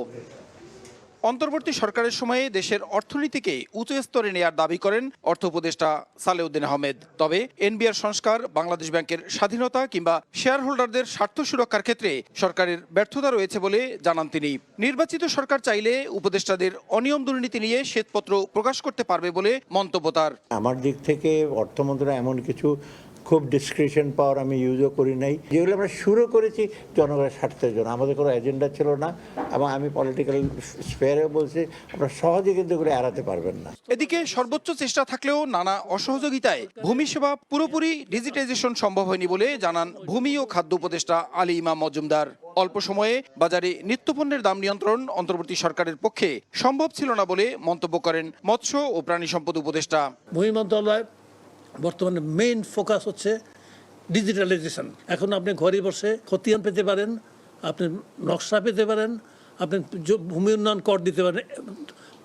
Speaker 10: অন্তর্বর্তী সরকারের সময়ে দেশের অর্থনীতিকে উঁচু স্তরে নেয়ার দাবি করেন অর্থ উপদেষ্টা সালেউদ্দিন আহমেদ। তবে এনবিআর সংস্কার, বাংলাদেশ ব্যাংকের স্বাধীনতা কিংবা শেয়ার হোল্ডারদের স্বার্থ সুরক্ষার ক্ষেত্রে সরকারের ব্যর্থতা রয়েছে বলে জানান তিনি। নির্বাচিত সরকার চাইলে উপদেষ্টাদের অনিয়ম দুর্নীতি নিয়ে শ্বেতপত্র প্রকাশ করতে পারবে বলে মন্তব্য তার।
Speaker 11: আমার দিক থেকে অর্থ মন্ত্রণালয় এমন কিছু খুব ডিসক্রিপশন পাওয়ার আমি ইউজও করি নাই, যেগুলো আমরা শুরু করেছি জনগণের স্বার্থের জন্য। আমাদের কোনো এজেন্ডা ছিল না, এবং আমি পলিটিক্যাল স্পেয়ারেও বলছি আপনারা সহজে কিন্তু এগুলো এড়াতে পারবেন না।
Speaker 10: এদিকে সর্বোচ্চ চেষ্টা থাকলেও নানা অসহযোগিতায় ভূমি সেবা পুরোপুরি ডিজিটাইজেশন সম্ভব হয়নি বলে জানান ভূমি ও খাদ্য উপদেষ্টা আলী ইমাম মজুমদার। অল্প সময়ে বাজারে নিত্যপণ্যের দাম নিয়ন্ত্রণ অন্তর্বর্তী সরকারের পক্ষে সম্ভব ছিল না বলে মন্তব্য করেন মৎস্য ও প্রাণী সম্পদ উপদেষ্টা।
Speaker 13: ভূমি মন্ত্রণালয় বর্তমানে মেইন ফোকাস হচ্ছে ডিজিটালাইজেশন। এখন আপনি ঘরে বসে খতিয়ান পেতে পারেন, আপনি নকশা পেতে পারেন, আপনি ভূমি উন্নয়ন কর দিতে পারেন,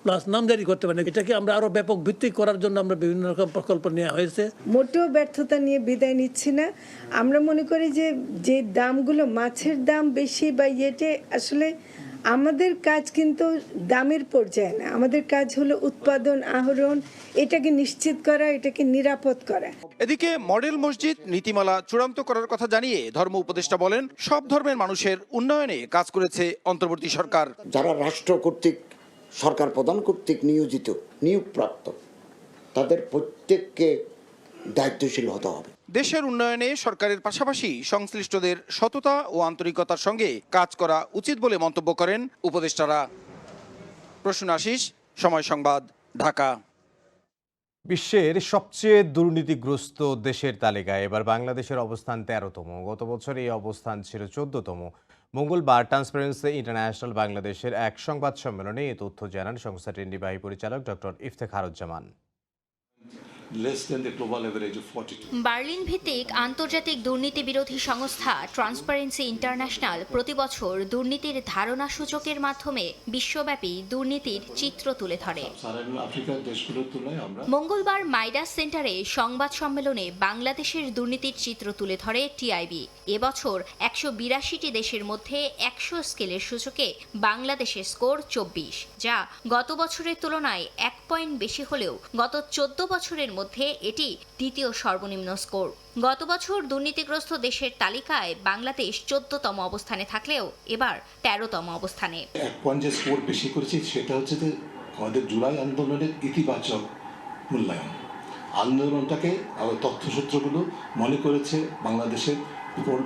Speaker 13: প্লাস নামজারি করতে পারেন। এটাকে আমরা আরো ব্যাপক ভিত্তিক করার জন্য আমরা বিভিন্ন রকম প্রকল্প নেওয়া হয়েছে।
Speaker 14: মোটেও ব্যর্থতা নিয়ে বিদায় নিচ্ছি না। আমরা মনে করি যে দামগুলো, মাছের দাম বেশি বা ইয়েতে, আসলে আমাদের কাজ কিন্তু দামের পর্যায়ে না। আমাদের কাজ হলো উৎপাদন, আহরণ, এটাকে নিশ্চিত করা, এটাকে নিরাপদ করা।
Speaker 10: এদিকে মডেল মসজিদ নীতিমালা চূড়ান্ত করার কথা জানিয়ে ধর্ম উপদেষ্টা বলেন, সব ধর্মের মানুষের উন্নয়নে কাজ করেছে অন্তর্বর্তী সরকার।
Speaker 15: যারা রাষ্ট্র কর্তৃক, সরকার প্রধান কর্তৃক নিয়োগপ্রাপ্ত, তাদের প্রত্যেককে দায়িত্বশীল হতে হবে।
Speaker 10: দেশের উন্নয়নে সরকারের পাশাপাশি সংশ্লিষ্টদের সততা ও আন্তরিকতার সঙ্গে কাজ করা উচিত বলে মন্তব্য করেন উপদেষ্টারা। প্রসূন আশিস, সময় সংবাদ, ঢাকা।
Speaker 1: বিশ্বের সবচেয়ে দুর্নীতিগ্রস্ত দেশের তালিকায় এবার বাংলাদেশের অবস্থান 13তম। গত বছর এই অবস্থান ছিল 14তম। মঙ্গলবার ট্রান্সপারেন্সি ইন্টারন্যাশনাল বাংলাদেশের এক সংবাদ সম্মেলনে এই তথ্য জানান সংস্থাটির নির্বাহী পরিচালক ডক্টর ইফতেখারুজ্জামান।
Speaker 16: বার্লিন ভিত্তিক আন্তর্জাতিক দুর্নীতি বিরোধী সংস্থা ট্রান্সপারেন্সি ইন্টারন্যাশনাল প্রতি বছর দুর্নীতির ধারণা সূচকের মাধ্যমে বিশ্বব্যাপী দুর্নীতির চিত্র তুলে ধরে। মঙ্গলবার মাইডাস সেন্টারে সংবাদ সম্মেলনে বাংলাদেশের দুর্নীতির চিত্র তুলে ধরে টিআইবি। এবছর 182টি দেশের মধ্যে 100 স্কেলের সূচকে বাংলাদেশের স্কোর 24, যা গত বছরের তুলনায় 1 পয়েন্ট বেশি হলেও গত 14 বছরের মধ্যে এটি দ্বিতীয় সর্বনিম্ন স্কোর। গত বছর দুর্নীতিগ্রস্ত দেশের তালিকায় বাংলাদেশ 14তম অবস্থানে থাকলেও এবার 13তম অবস্থানে।
Speaker 17: এক পয়েন্ট যে স্কোর বেশি করেছি সেটা হচ্ছে যে আমাদের জুলাই আন্দোলনের ইতিবাচক মূল্যায়ন। আন্দোলনটাকে তথ্যসূত্রগুলো মনে করেছে বাংলাদেশের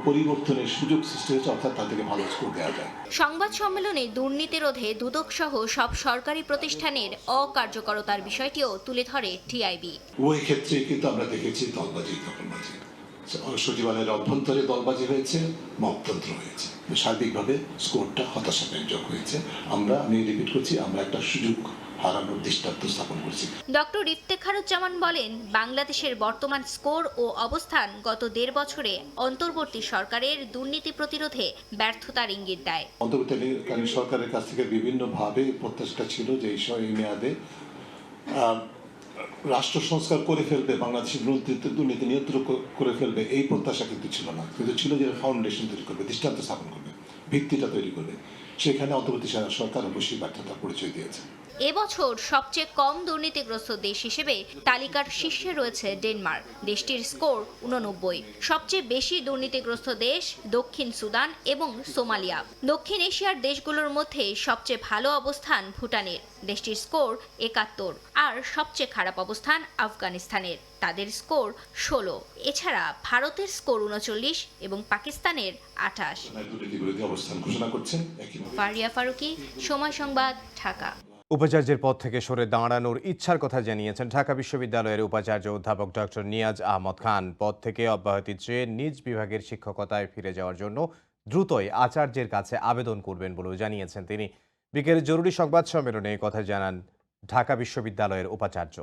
Speaker 17: পরিবর্তনের সুযোগ সৃষ্টি হয়েছে, অর্থাৎ তাদেরকে ভালো স্কোর দেওয়া যায়।
Speaker 16: সংবাদ সম্মেলনে দুর্নীতি রোধে দুদক সহ সব সরকারি প্রতিষ্ঠানের অকার্যকরতার বিষয়টিও তুলে ধরে টিআইবি।
Speaker 17: ওই ক্ষেত্রে কিন্তু আমরা দেখেছি দলবাজি, দখলবাজি, সচিবালয়ের অভ্যন্তরে দলবাজি হয়েছে, মকতন্ত্র হয়েছে। সার্বিকভাবে স্কোরটা হতাশাব্যঞ্জক হয়েছে। আমি রিপিট করছি, আমরা একটা সুযোগ হারানোর দৃষ্টান্ত স্থাপন করছি।
Speaker 16: ডক্টর ইফতেখারুজ্জামান বলেন, বাংলাদেশের বর্তমান স্কোর ও অবস্থান গত 1.5 বছরে অন্তর্বর্তী সরকারের দুর্নীতি প্রতিরোধে ব্যর্থতার ইঙ্গিত দেয়।
Speaker 17: অন্তর্বর্তীকালীন সরকারের কাছ থেকে বিভিন্নভাবে প্রত্যাশা ছিল যে এই মেয়াদে রাষ্ট্র সংস্কার করে ফেলবে, বাংলাদেশের দুর্নীতি নিয়ন্ত্রণ করে ফেলবে, এই প্রত্যাশা কিন্তু ছিল না। কিন্তু ছিল যে ফাউন্ডেশন তৈরি করবে, দৃষ্টান্ত স্থাপন করবে, ভিত্তিটা তৈরি করবে। সেখানে অন্তর্বর্তী সরকার অবশ্যই ব্যর্থতার পরিচয় দিয়েছে।
Speaker 16: এবছর সবচেয়ে কম দুর্নীতিগ্রস্ত দেশ হিসেবে তালিকার শীর্ষে রয়েছে ডেনমার্ক। দেশটির স্কোর 89। সবচেয়ে বেশি দুর্নীতিগ্রস্ত দেশ দক্ষিণ সুদান এবং সোমালিয়া। দক্ষিণ এশিয়ার দেশগুলোর মধ্যে সবচেয়ে ভালো অবস্থান ভুটানের, দেশটির স্কোর 71। আর সবচেয়ে খারাপ অবস্থান আফগানিস্তানের, তাদের স্কোর 16। এছাড়া ভারতের স্কোর 39 এবং পাকিস্তানের 28। ফারিয়া ফারুকি, সময় সংবাদ, ঢাকা।
Speaker 1: উপাচার্যের পদ থেকে সরে দাঁড়ানোর ইচ্ছার কথা জানিয়েছেন ঢাকা বিশ্ববিদ্যালয়ের উপাচার্য অধ্যাপক ডক্টর নিয়াজ আহমদ খান। পদ থেকে অব্যাহতি চেয়ে নিজ বিভাগের শিক্ষকতায় ফিরে যাওয়ার জন্য দ্রুতই আচার্যের কাছে আবেদন করবেন বলেও জানিয়েছেন তিনি। বিকেলে জরুরি সংবাদ সম্মেলনে এই কথা জানান ঢাকা বিশ্ববিদ্যালয়ের উপাচার্য।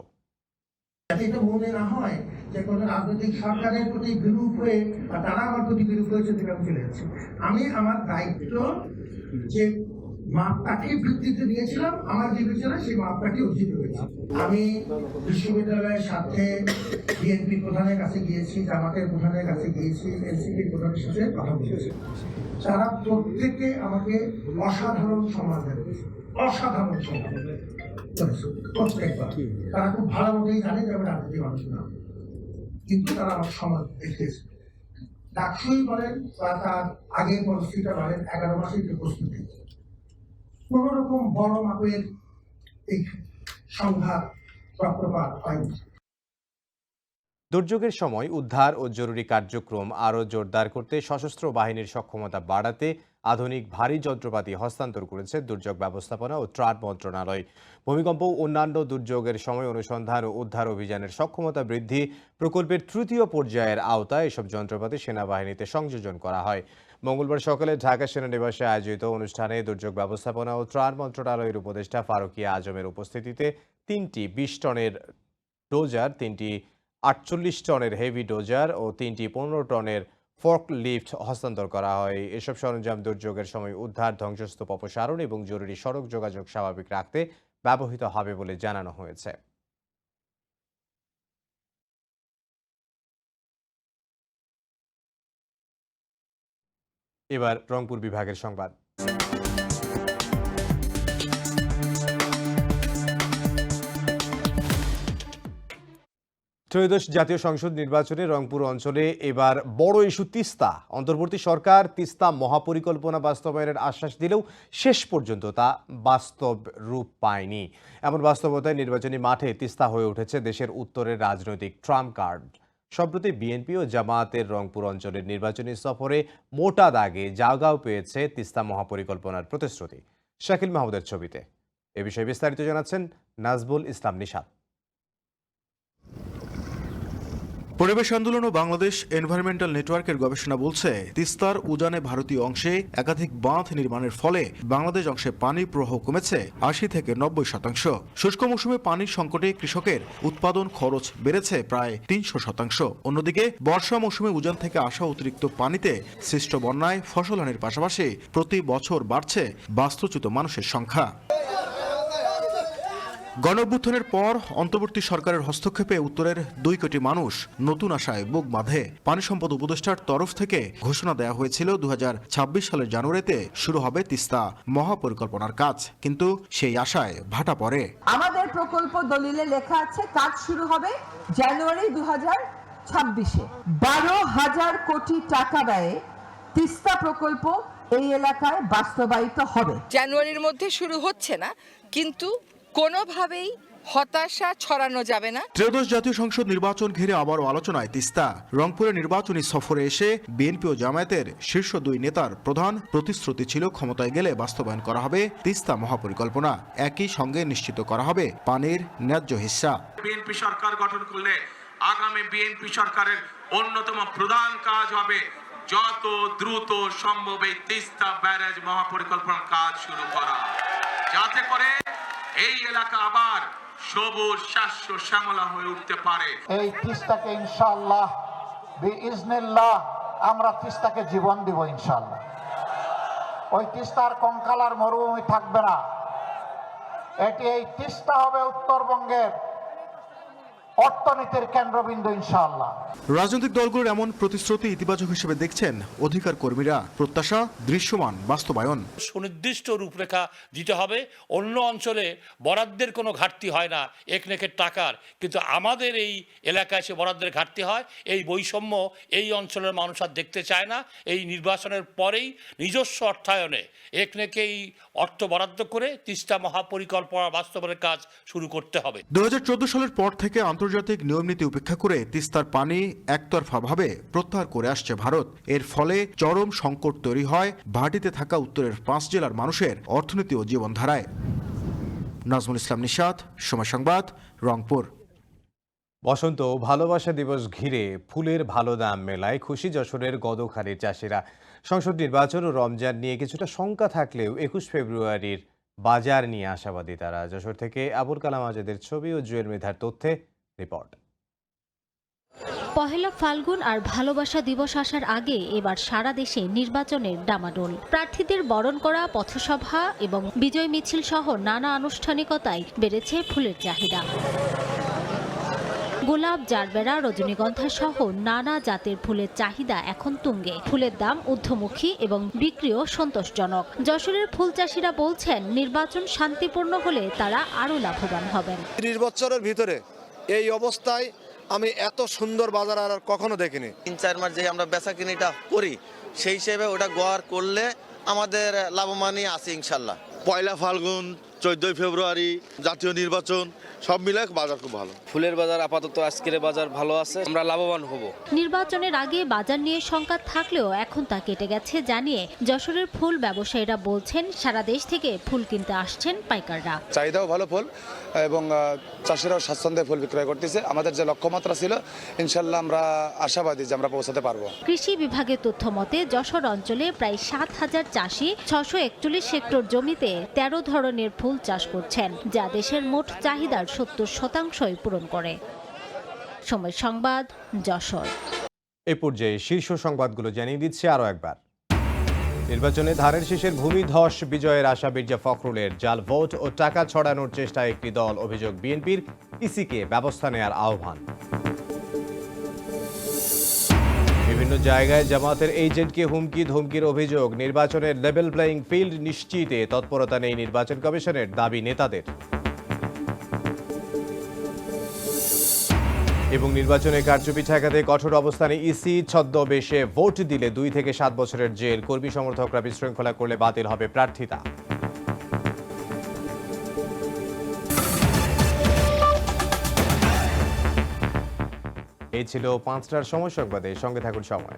Speaker 18: এটা মনে না হয় যে কোনো রাজনৈতিক সরকারের প্রতি বিরূপ হয়ে বা তারা আমার প্রতি বিরূপ হয়েছে, আমি আমার দায়িত্ব যে মাপকাঠি ভিত্তিতে নিয়েছিলাম, আমার বিবেচনায় সেই মাপকাঠি অর্জিত হয়েছে। আমি বিশ্ববিদ্যালয়ের সাথে বিএনপি প্রধানের কাছে গিয়েছি, জামাতের প্রধানের কাছে গিয়েছি, এনসিপি প্রধানের সাথে কথা বলেছি। তারা প্রত্যেকে আমাকে অসাধারণ সম্মান দেয়, অসাধারণ সম্মান প্রত্যেকবার। তারা খুব ভালো মতোই জানে যে আমি রাজনীতি মানুষ না, কিন্তু তারা আমার সম্মান দেখিয়েছে। ডাকসুই বলেন বা তার আগের পরিস্থিতিটা বলেন, 11 মাসের যে প্রস্তুতি, কোন রকম বড় মাপের এই সংঘাত প্রপ্রপাত হয়নি।
Speaker 1: দুর্যোগের সময় উদ্ধার ও জরুরি কার্যক্রম আরও জোরদার করতে সশস্ত্র বাহিনীর সক্ষমতা বাড়াতে আধুনিক ভারী যন্ত্রপাতি হস্তান্তর করেছে দুর্যোগ ব্যবস্থাপনা ও ত্রাণ মন্ত্রণালয়। ভূমিকম্প ও অন্যান্য দুর্যোগের সময় অনুসন্ধান ও উদ্ধার অভিযানের সক্ষমতা বৃদ্ধি প্রকল্পের তৃতীয় পর্যায়ের আওতায় এসব যন্ত্রপাতি সেনাবাহিনীতে সংযোজন করা হয়। মঙ্গলবার সকালে ঢাকা সেনানিবাসে আয়োজিত অনুষ্ঠানে দুর্যোগ ব্যবস্থাপনা ও ত্রাণ মন্ত্রণালয়ের উপদেষ্টা ফারুকিয়া আজমের উপস্থিতিতে 3টি 20 টনের ডোজার, 3টি 48 টনের হেভি ডোজার ও 3টি 15 টনের ফর্ক লিফট হস্তান্তর করা হয়। এসব সরঞ্জাম দুর্যোগের সময় উদ্ধার, ধ্বংসস্তূপ অপসারণ এবং জরুরি সড়ক যোগাযোগ স্বাভাবিক রাখতে ব্যবহৃত হবে বলে জানানো হয়েছে। এবার রংপুর বিভাগের সংবাদ। ত্রয়োদশ জাতীয় সংসদ নির্বাচনে রংপুর অঞ্চলে এবার বড় ইস্যু তিস্তা। অন্তর্বর্তী সরকার তিস্তা মহাপরিকল্পনা বাস্তবায়নের আশ্বাস দিলেও শেষ পর্যন্ত তা বাস্তব রূপ পায়নি। এমন বাস্তবতায় নির্বাচনী মাঠে তিস্তা হয়ে উঠেছে দেশের উত্তরের রাজনৈতিক ট্রাম্প কার্ড। সম্প্রতি বিএনপি ও জামায়াতের রংপুর অঞ্চলের নির্বাচনী সফরে মোটা দাগে জায়গাও পেয়েছে তিস্তা মহাপরিকল্পনার প্রতিশ্রুতি। শাকিল মাহমুদের ছবিতে এ বিষয়ে বিস্তারিত জানাচ্ছেন নাজবুল ইসলাম নিশাত।
Speaker 3: পরিবেশ আন্দোলন ও বাংলাদেশ এনভায়রনমেন্টাল নেটওয়ার্কের গবেষণা বলছে, তিস্তার উজানে ভারতীয় অংশে একাধিক বাঁধ নির্মাণের ফলে বাংলাদেশ অংশে পানির প্রবাহ কমেছে 80 থেকে 90%। শুষ্ক মৌসুমে পানির সংকটে কৃষকের উৎপাদন খরচ বেড়েছে প্রায় 300%। অন্যদিকে বর্ষা মৌসুমে উজান থেকে আসা অতিরিক্ত পানিতে সৃষ্ট বন্যায় ফসলহানির পাশাপাশি প্রতি বছর বাড়ছে বাস্তুচ্যুত মানুষের সংখ্যা। গণঅভ্যুত্থানের পর অন্তর্বর্তী সরকারের হস্তক্ষেপে উত্তরের 2 কোটি মানুষ নতুন আশায় বুক বাঁধে। পানি সম্পদ উপদেষ্টার তরফ থেকে ঘোষণা দেওয়া হয়েছিল 2026 সালের জানুয়ারিতে শুরু হবে তিস্তা মহাপরিকল্পনার কাজ, কিন্তু সেই আশায় ভাটা পড়ে।
Speaker 9: আমাদের প্রকল্প দলিলে লেখা আছে কাজ শুরু হবে জানুয়ারি 2026-এ। 12,000 কোটি টাকা ব্যয়ে তিস্তা প্রকল্প এই এলাকায় বাস্তবায়িত হবে।
Speaker 19: জানুয়ারির মধ্যে শুরু হচ্ছে না, কিন্তু কোনোভাবেই হতাশা ছড়ানো যাবে না।
Speaker 3: ত্রয়োদশ জাতীয় সংসদ নির্বাচন ঘিরে আবারও আলোচনায় তিস্তা। রংপুরে নির্বাচনী সফরে এসে বিএনপি ও জামায়াতের শীর্ষ 2 নেতার প্রধান প্রতিশ্রুতি ছিল ক্ষমতায় গেলে বাস্তবায়ন করা হবে তিস্তা মহাপরিকল্পনা। একই সঙ্গে নিশ্চিত করা হবে পানির ন্যায্য হিস্সা।
Speaker 20: বিএনপি সরকার গঠন করলে আগামী বিএনপি সরকারের অন্যতম প্রধান কাজ হবে যত দ্রুত সম্ভব এই তিস্তা ব্যারেজ মহাপরিকল্পনার কাজ শুরু করা, যাতে করে এই এলাকা আবার সবুজ শাস্য শ্যামলা হয়ে উঠতে পারে।
Speaker 21: এই তিস্তাকে ইনশাআল্লাহ বিইজনিল্লাহ আমরা তিস্তাকে জীবন দিব ইনশাআল্লাহ। ওই তিস্তার কঙ্কালার মরুভূমি থাকবে না। এই তিস্তা হবে উত্তরবঙ্গের অর্থনীতির কেন্দ্রবিন্দু ইনশাআল্লাহ।
Speaker 3: রাজনৈতিক দলগুলোর এমন প্রতিশ্রুতি ইতিবাচক হিসেবে দেখছেন অধিকার কর্মীরা। প্রত্যাশা দৃশ্যমান বাস্তবায়ন।
Speaker 22: সুনির্দিষ্ট রূপরেখা দিতে হবে। অন্য অঞ্চলে বরাদ্দের কোনো ঘাটতি হয় না একনেকের টাকার, কিন্তু আমাদের এই এলাকায় সে বরাদ্দের ঘাটতি হয়। এই বৈষম্য এই অঞ্চলের মানুষ আর দেখতে চায় না। এই নির্বাচনের পরেই নিজস্ব অর্থায়নে একনেকেই অর্থ বরাদ্দ করে তিস্তা মহাপরিকল্পনা বাস্তবায়নের কাজ শুরু করতে হবে।
Speaker 3: 2014 সালের পর থেকে আন্তর্জাতিক নিয়মনীতি উপেক্ষা করে তিস্তার পানি একতরফাভাবে প্রত্যাহার করে আসছে ভারত। এর ফলে চরম সংকট তৈরি হয় ভাটিতে থাকা উত্তরের 5 জেলার মানুষের অর্থনীতি ও জীবনধারায়। নাজমুল ইসলাম নিশাত, সময় সংবাদ, রংপুর।
Speaker 1: বসন্ত ভালোবাসা দিবস ঘিরে ফুলের ভালো দাম মেলায় খুশি যশোরের গদখালির চাষিরা। সংসদ নির্বাচন ও রমজান নিয়ে কিছুটা শঙ্কা থাকলেও 21 ফেব্রুয়ারির বাজার নিয়ে আশাবাদী তারা। যশোর থেকে আবুল কালাম আজাদের ছবি ও জুয়েল মৃধার তথ্যে রিপোর্ট।
Speaker 2: পহেলা ফাল্গুন আর ভালোবাসা দিবস আসার আগে এবার সারা দেশে নির্বাচনের ডামাডোল। প্রার্থীদের বরণ করা পথসভা এবং বিজয় মিছিল সহ নানা আনুষ্ঠানিকতায় বেড়েছে ফুলের চাহিদা। গোলাপ, জারবেরা, রজনীগন্ধা সহ নানা জাতের ফুলের চাহিদা এখন তুঙ্গে। ফুলের দাম ঊর্ধ্বমুখী এবং বিক্রিও সন্তোষজনক। যশোরের ফুল চাষিরা বলছেন, নির্বাচন শান্তিপূর্ণ হলে তারা আরও লাভবান হবেন।
Speaker 4: 30 বছরের ভিতরে এই অবস্থায় আমি এত সুন্দর বাজার আর কখনো দেখিনি।
Speaker 12: 3-4 মাস যে আমরা বেচা কিনিটা করি সেই হিসেবে ওটা গোয়ার করলে আমাদের লাভবানই আছে ইনশাল্লাহ।
Speaker 24: পয়লা ফাল্গুন, 14 ফেব্রুয়ারি, জাতীয় নির্বাচন সব মিলে বাজার খুব ভালো।
Speaker 12: ফুলের বাজার আপাতত আজকের বাজার ভালো আছে, আমরা লাভবান হব।
Speaker 2: নির্বাচনের আগে বাজার নিয়ে শঙ্কা থাকলেও এখন তা কেটে গেছে জানিয়ে যশোরের ফুল ব্যবসায়ীরা বলছেন, সারা দেশ থেকে ফুল কিনতে আসছেন পাইকাররা।
Speaker 4: চাহিদাও ভালো ফুল এবং চাষিরাও স্বাচ্ছন্দ্যে ফুল বিক্রয় করতেছে। আমাদের যে লক্ষ্যমাত্রা ছিল ইনশাল্লাহ আমরা আশাবাদী যে আমরা পৌঁছাতে পারবো।
Speaker 2: কৃষি বিভাগের তথ্য মতে যশোর অঞ্চলে প্রায় 7,000 চাষি 641 হেক্টর জমিতে 13 ধরনের ফুল চাষ করছেন, যা দেশের মোট চাহিদার 70% পূরণ করে। সময় সংবাদ, যশোর।
Speaker 1: এই পর্যায়ে শীর্ষ সংবাদগুলো জানিয়ে দিচ্ছে আরও একবার। নির্বাচনে ধানের শীষের ভূমিধস বিজয়ের আশা মির্জা ফখরুলের। জাল ভোট ও টাকা ছড়ানোর চেষ্টায় একটি দল, অভিযোগ বিএনপির। ইসিকে ব্যবস্থা নেওয়ার আহ্বান। বিভিন্ন জায়গায় জামাতের এজেন্টকে হুমকি ধমকির অভিযোগ। নির্বাচনের লেভেল প্লেয়িং ফিল্ড নিশ্চিতে তৎপরতা নেই নির্বাচন কমিশনের, দাবি নেতাদের। এবং নির্বাচনে কারচুপি ঠেকাতে কঠোর অবস্থানে ইসি। ছদ্মবেশে ভোট দিলে 2 থেকে 7 বছরের জেল। কর্মী সমর্থকরা বিশৃঙ্খলা করলে বাতিল হবে প্রার্থিতা। এই ছিল 5টার সময় সংবাদে। সঙ্গে থাকুন সময়।